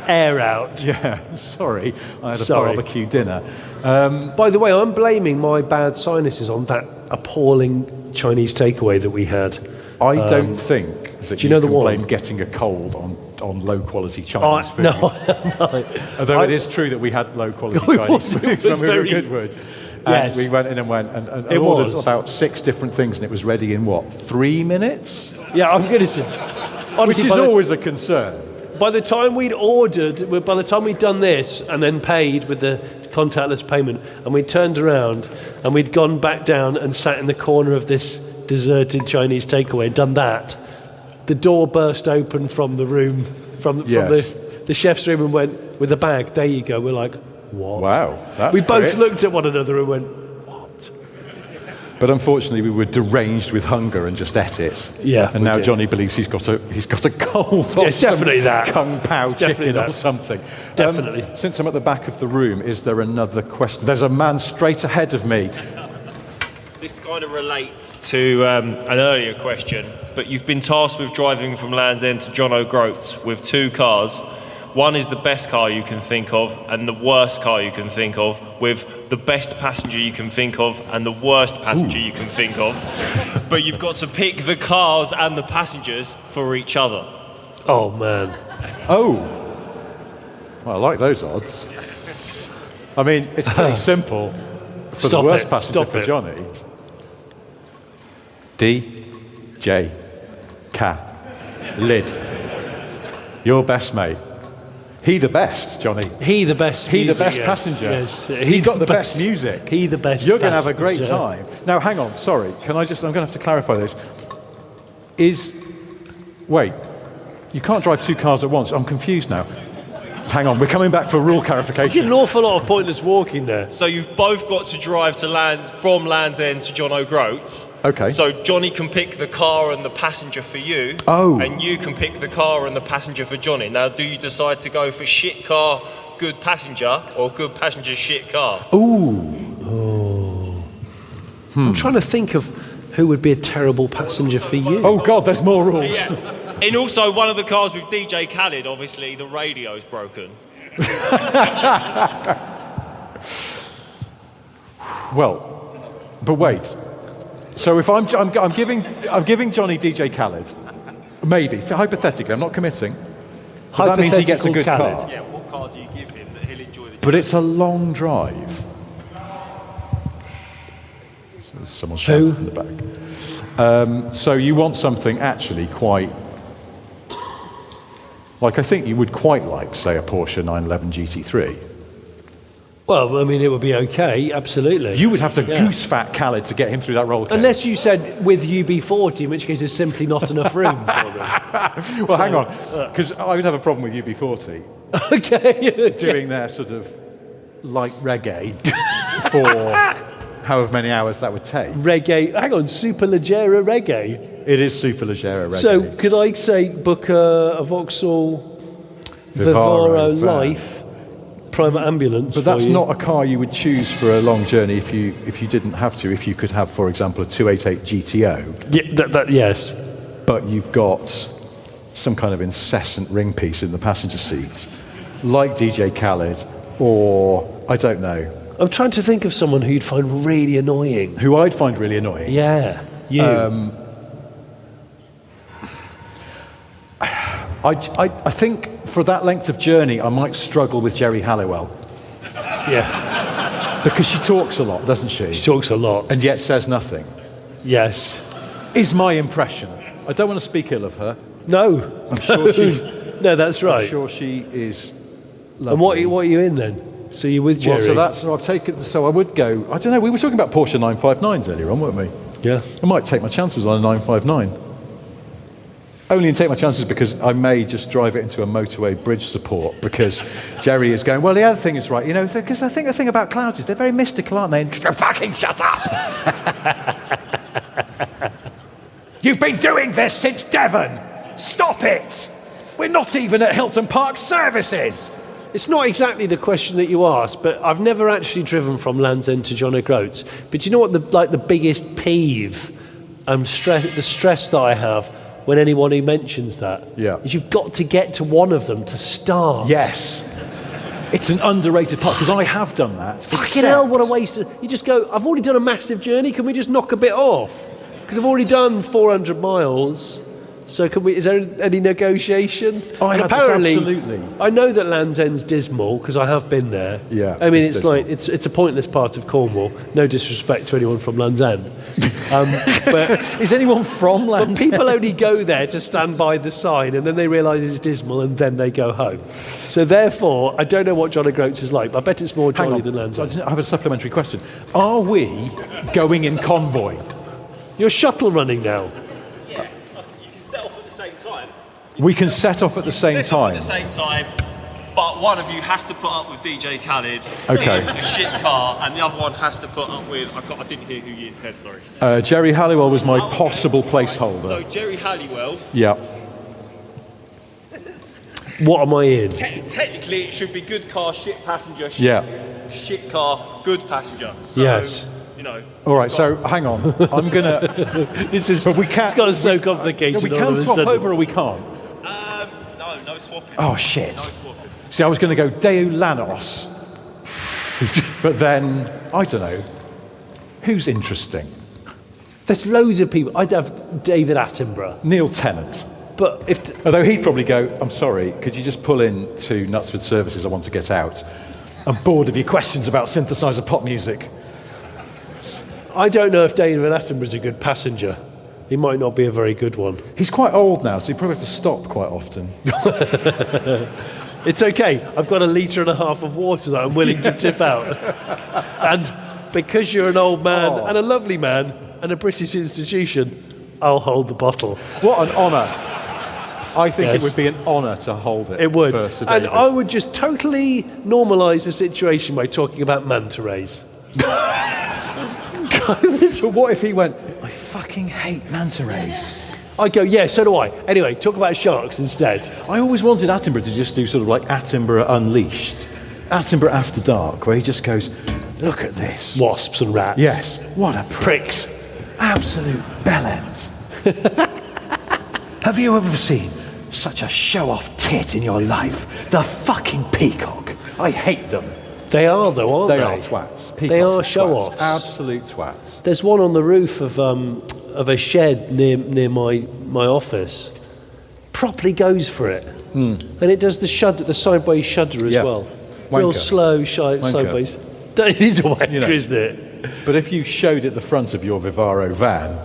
Air out. Yeah, sorry. I had a barbecue dinner. By the way, I'm blaming my bad sinuses on that appalling Chinese takeaway that we had. I don't think that do you know can the one? blame getting a cold on low-quality Chinese food. No. Although it is true that we had low-quality Chinese food when we were at Goodwood. Yes. We went in and ordered about 6 different things, and it was ready in, 3 minutes? Yeah, I'm going to say. Which is always a concern. By the time we'd done this and then paid with the contactless payment, and we turned around and we'd gone back down and sat in the corner of this deserted Chinese takeaway and done that, the door burst open from the room, from the chef's room, and went, with a bag, there you go. We're like, what? Wow, that's we both quick. looked at one another and went, what? But unfortunately, we were deranged with hunger and just ate it. Yeah, and now Johnny believes he's got a cold. Yeah, it's definitely that. Kung Pao chicken or something. Definitely. Since I'm at the back of the room, is there another question? There's a man straight ahead of me. This kind of relates to an earlier question, but you've been tasked with driving from Land's End to John O'Groats with 2 cars. One is the best car you can think of and the worst car you can think of, with the best passenger you can think of and the worst passenger you can think of. But you've got to pick the cars and the passengers for each other. Oh, man. Oh. Well, I like those odds. I mean, it's pretty simple for the worst passenger for Johnny. DJ Khaled. Your best mate. He the best, Johnny. He the best. He music, the best yes. passenger. Yes. He got the best music. He the best. You're going to have a great passenger. time. Now, hang on. Sorry. I'm going to have to clarify this. Wait. You can't drive 2 cars at once. I'm confused now. Hang on. We're coming back for rule I clarification. did an awful lot of pointless walking there. So you've both got to drive from Land's End to John O'Groats. Okay. So Johnny can pick the car and the passenger for you. Oh. And you can pick the car and the passenger for Johnny. Now, do you decide to go for shit car, good passenger, or good passenger, shit car? Ooh. I'm trying to think of who would be a terrible passenger for you. Oh, God, there's more rules. Yeah. And also, one of the cars with DJ Khaled, obviously, the radio's broken. Well, but wait. So if I'm giving Johnny DJ Khaled, maybe hypothetically, I'm not committing. But that means he gets a good car. Yeah, what car do you give him that he'll enjoy the But it's a long drive. So there's someone shouting in the back. So you want something actually quite. Like, I think you would quite like, say, a Porsche 911 GT3. Well, I mean, it would be okay, absolutely. You would have to goose fat Khaled to get him through that roller coaster. Unless you said with UB40, in which case there's simply not enough room for them. Well, hang on, because I would have a problem with UB40. Okay. Doing their sort of light reggae for however many hours that would take. Reggae, hang on, Superleggera reggae? It is Superleggera reggae. So, could I say book a Vauxhall Vivaro Life private ambulance? But that's not a car you would choose for a long journey if you didn't have to. If you could have, for example, a 288 GTO. Yeah, yes. But you've got some kind of incessant ring piece in the passenger seat, like DJ Khaled, or I don't know. I'm trying to think of someone who you'd find really annoying. Who I'd find really annoying? Yeah, you. I think for that length of journey, I might struggle with Jerry Halliwell. Yeah. Because she talks a lot, doesn't she? She talks a lot. And yet says nothing. Yes. Is my impression. I don't want to speak ill of her. No. I'm sure she... No, that's right. I'm sure she is lovely. And what are you in then? So you're with Jerry? Well, so I would go... I don't know, we were talking about Porsche 959s earlier on, weren't we? Yeah. I might take my chances on a 959. Only to take my chances because I may just drive it into a motorway bridge support because Jerry is going, well, the other thing is right, because I think the thing about clouds is they're very mystical, aren't they? And just go, fucking shut up! You've been doing this since Devon! Stop it! We're not even at Hilton Park Services! It's not exactly the question that you asked, but I've never actually driven from Land's End to John O'Groats. But you know what the biggest peeve, the stress that I have when anyone who mentions that is you've got to get to one of them to start. Yes. It's an underrated part, because I have done that. Fucking hell, what a waste. You just go, I've already done a massive journey, can we just knock a bit off? Because I've already done 400 miles. So is there any negotiation? Absolutely. I know that Land's End's dismal because I have been there. Yeah, I mean, it's a pointless part of Cornwall. No disrespect to anyone from Land's End. But is anyone from Land's End? But people only go there to stand by the sign, and then they realise it's dismal, and then they go home. So therefore, I don't know what John O'Groats is like. But I bet it's more jolly than Land's End. I have a supplementary question. Are we going in convoy? You're shuttle running now. Set off at the same time. We can set off at the same time. At the same time, but one of you has to put up with DJ Khaled Okay. in a shit car, and the other one has to put up with. I didn't hear who you said. Sorry. Jerry Halliwell was my possible placeholder. So Jerry Halliwell. Yeah. What am I in? Technically, it should be good car, shit passenger. Shit car, good passenger. So, yes. All right, so hang on. I'm gonna. But we can't. It's got to so complicated. We can swap over, or we can't. No swapping. Oh shit! No swapping. See, I was going to go Deu Lanos, but then I don't know. Who's interesting? There's loads of people. I'd have David Attenborough, Neil Tennant. But although he'd probably go, I'm sorry, could you just pull in to Knutsford Services? I want to get out. I'm bored of your questions about synthesizer pop music. I don't know if David Attenborough's a good passenger. He might not be a very good one. He's quite old now, so he probably have to stop quite often. It's okay. I've got 1.5 litres of water that I'm willing to tip out. And because you're an old man and a lovely man and a British institution, I'll hold the bottle. What an honour. I think it would be an honour to hold it. It would. For Sir And David. I would just totally normalise the situation by talking about manta rays. So what if he went, I fucking hate manta rays? I'd go, yeah, so do I. Anyway, talk about sharks instead. I always wanted Attenborough to just do sort of like Attenborough Unleashed. Attenborough After Dark, where he just goes, look at this. Wasps and rats. Yes. What a pricks. Absolute bellend. Have you ever seen such a show-off tit in your life? The fucking peacock. I hate them. They are, though, aren't they? They are twats. Peacocks they are are show-offs. Twats. Absolute twats. There's one on the roof of a shed near my office. Properly goes for it. And it does the sideways shudder as well. Wanker. Real slow sideways. It is a wanker, isn't it? But if you showed it the front of your Vivaro van,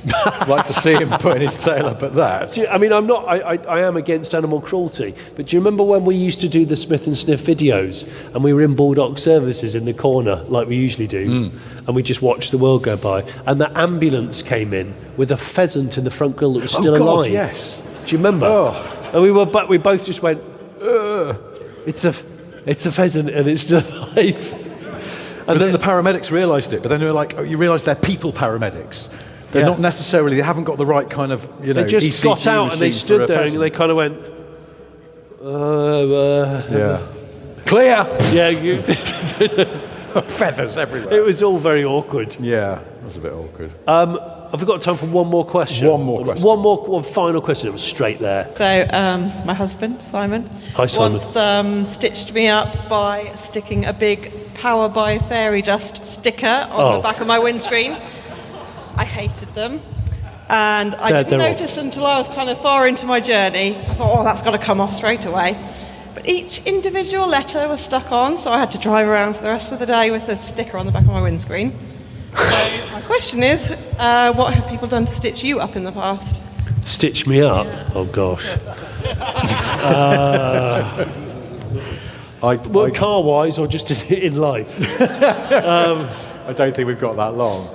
I'd like to see him putting his tail up at that. I mean, I am against animal cruelty, but do you remember when we used to do the Smith and Sniff videos and we were in Bulldog Services in the corner, like we usually do, and we just watched the world go by, and the ambulance came in with a pheasant in the front grill that was still alive? Yes. Do you remember? Oh. And we both just went, ugh, it's a pheasant and it's still alive. And then the paramedics realised it, but then they were like, oh, you realise they're people paramedics. They're not necessarily, they haven't got the right kind of, They just ECG got out and they machine for stood a there pheasant. and they kind of went, Clear! Yeah, feathers everywhere. It was all very awkward. Yeah, it was a bit awkward. Have we got time for one more question? One final question. It was straight there. So, my husband, Simon, Hi, Simon. once stitched me up by sticking a big Power by Fairy Dust sticker on the back of my windscreen. I hated them. And I didn't notice until I was kind of far into my journey. So I thought, that's got to come off straight away. But each individual letter was stuck on, so I had to drive around for the rest of the day with a sticker on the back of my windscreen. So my question is, what have people done to stitch you up in the past? Stitch me up? Oh, gosh. Car-wise or just in life? I don't think we've got that long.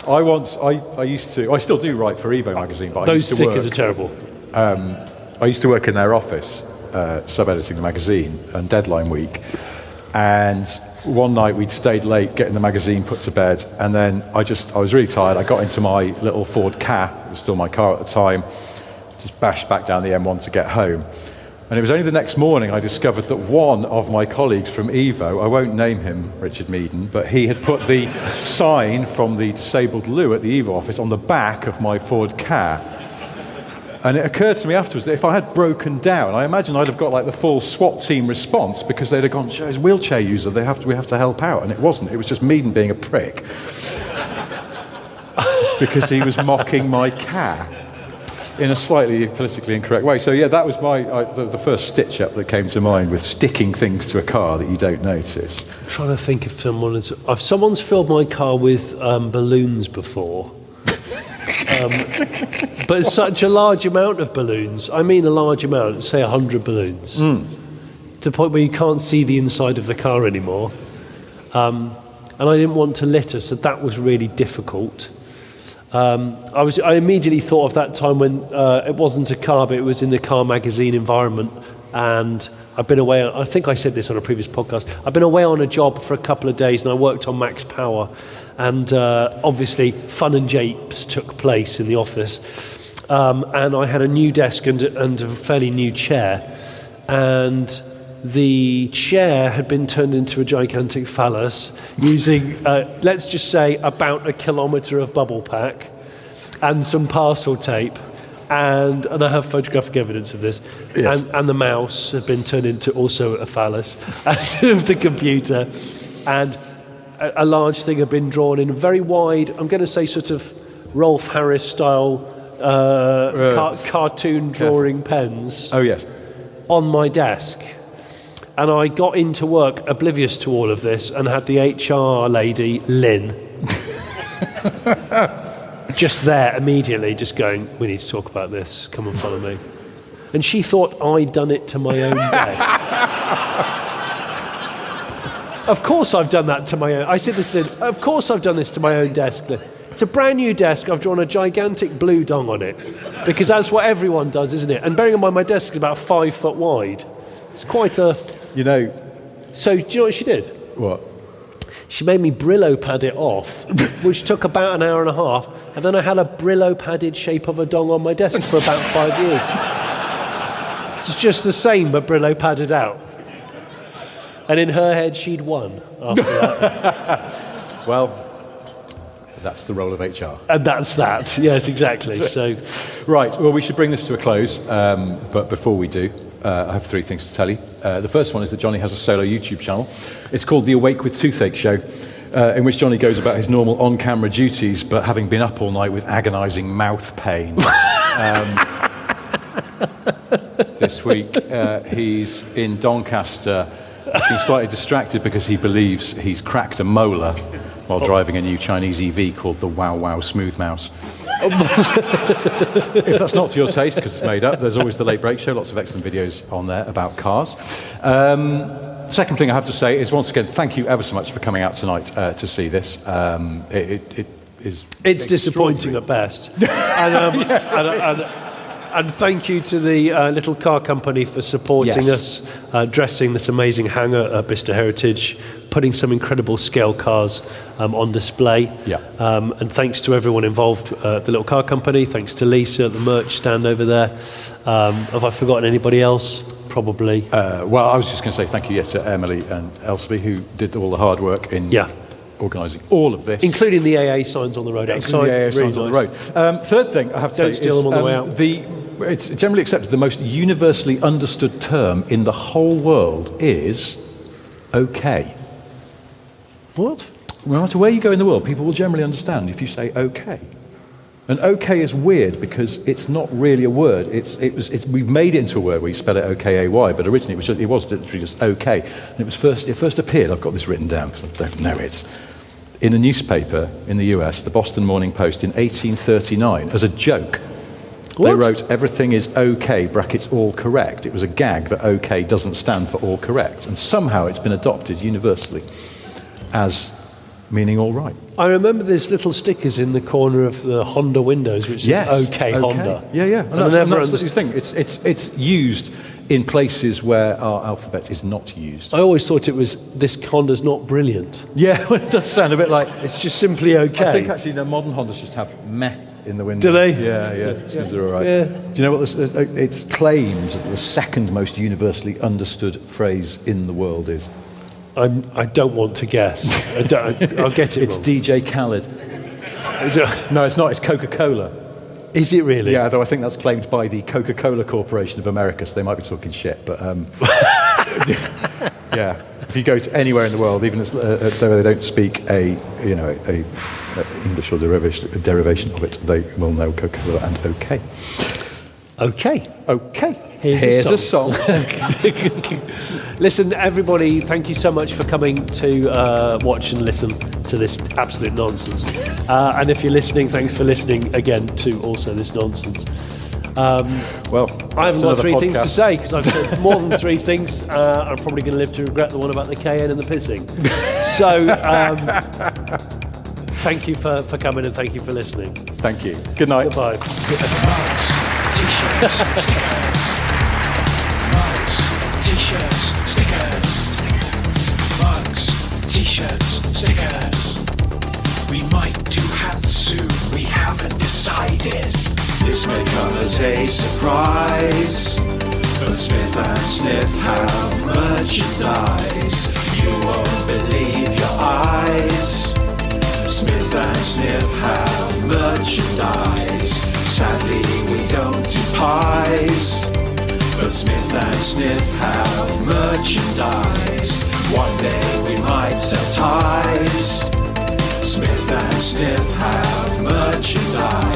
I still do write for Evo magazine, but those stickers are terrible. I used to work in their office, sub-editing the magazine, and deadline week. And one night we'd stayed late getting the magazine put to bed, and then I was really tired. I got into my little Ford Ka, it was still my car at the time, just bashed back down the M1 to get home. And it was only the next morning I discovered that one of my colleagues from Evo, I won't name him Richard Meaden, but he had put the sign from the disabled loo at the Evo office on the back of my Ford Ka. And it occurred to me afterwards that if I had broken down, I imagine I'd have got like the full SWAT team response, because they'd have gone, "He's a wheelchair user, we have to help out." And it wasn't. It was just Meaden being a prick. Because he was mocking my Ka in a slightly politically incorrect way. So yeah, that was the first stitch-up that came to mind with sticking things to a car that you don't notice. I'm trying to think if someone's filled my car with balloons before. But it's such a large amount of balloons. I mean a large amount, say 100 balloons. To the point where you can't see the inside of the car anymore. And I didn't want to litter, so that was really difficult. I immediately thought of that time when it wasn't a car, but it was in the car magazine environment, and I've been away. I think I said this on a previous podcast. I've been away on a job for a couple of days, and I worked on Max Power, and obviously fun and japes took place in the office, and I had a new desk and a fairly new chair, and the chair had been turned into a gigantic phallus using, let's just say, about 1 kilometre of bubble pack and some parcel tape. And I have photographic evidence of this. Yes. And the mouse had been turned into also a phallus of the computer. And a large thing had been drawn in very wide, I'm going to say sort of Rolf Harris style cartoon drawing pens. Oh, yes. On my desk. And I got into work oblivious to all of this and had the HR lady, Lynn, just there immediately, just going, "We need to talk about this, come and follow me." And she thought I'd done it to my own desk. Of course I've done that to my own. I said this, of course I've done this to my own desk. It's a brand new desk, I've drawn a gigantic blue dong on it. Because that's what everyone does, isn't it? And bearing in mind my desk is about 5 foot wide. It's quite a... So, do you know what she did? What? She made me Brillo pad it off, which took about an hour and a half, and then I had a Brillo padded shape of a dong on my desk for about 5 years. It's just the same, but Brillo padded out. And in her head, she'd won after that. Well, that's the role of HR. And that's that, yes, exactly. So, right, well, we should bring this to a close, but before we do, I have 3 things to tell you. The first one is that Johnny has a solo YouTube channel. It's called The Awake with Toothache Show, in which Johnny goes about his normal on-camera duties, but having been up all night with agonising mouth pain. This week, he's in Doncaster. He's been slightly distracted because he believes he's cracked a molar while driving a new Chinese EV called the Wow Wow Smooth Mouse. If that's not to your taste, because it's made up, there's always the Late Break Show, lots of excellent videos on there about cars. Second thing I have to say is, once again, thank you ever so much for coming out tonight to see this. It's disappointing at best. And thank you to the little car company for supporting us, dressing this amazing hangar at Bicester Heritage, putting some incredible scale cars on display. And thanks to everyone involved, the little car company, thanks to Lisa at the merch stand over there. Have I forgotten anybody else? Probably. Well, I was just going to say thank you, to Emily and Elspie, who did all the hard work in organising all of this. Including the AA signs on the road outside. The AA signs on the road. Third thing I have to say Don't steal them on the way out. It's generally accepted the most universally understood term in the whole world is okay. What? No matter where you go in the world, people will generally understand if you say okay. And okay is weird because it's not really a word. We've made it into a word where you spell it O-K-A-Y, but originally it was literally just okay. And it first appeared, I've got this written down because I don't know it, in a newspaper in the US, the Boston Morning Post, in 1839, as a joke. What? They wrote, "Everything is okay, brackets all correct." It was a gag that okay doesn't stand for all correct. And somehow it's been adopted universally as meaning all right. I remember there's little stickers in the corner of the Honda windows which says OK Honda. Yeah, yeah. And And that's the thing. It's used in places where our alphabet is not used. I always thought it was, this Honda's not brilliant. Yeah, well, it does sound a bit like... It's just simply OK. I think actually the modern Hondas just have meh in the window. Do they? Yeah, yeah. It seems they're all right. Yeah. Do you know what it's claimed that the second most universally understood phrase in the world is? I don't want to guess. I'll get it It's wrong. DJ Khaled. No, it's not. It's Coca-Cola. Is it really? Yeah, though I think that's claimed by the Coca-Cola Corporation of America, so they might be talking shit. But yeah, if you go to anywhere in the world, even though they don't speak a English or derivation of it, they will know Coca-Cola and OK. OK. Here's a song. Listen, everybody, thank you so much for coming to watch and listen to this absolute nonsense. And if you're listening, thanks for listening again to also this nonsense. Well, I haven't got three things to say because I've said more than three things. I'm probably going to live to regret the one about the KN and the pissing. So, thank you for coming and thank you for listening. Thank you. Good night. Goodbye. T-shirts, stickers. Mugs, T-shirts, stickers. Mugs, T-shirts, stickers. We might do hats soon, we haven't decided. This may come as a surprise, but Smith and Sniff have merchandise. You won't believe your eyes. Smith and Sniff have merchandise. Sadly, we don't do pies, but Smith and Sniff have merchandise. One day we might sell ties. Smith and Sniff have merchandise.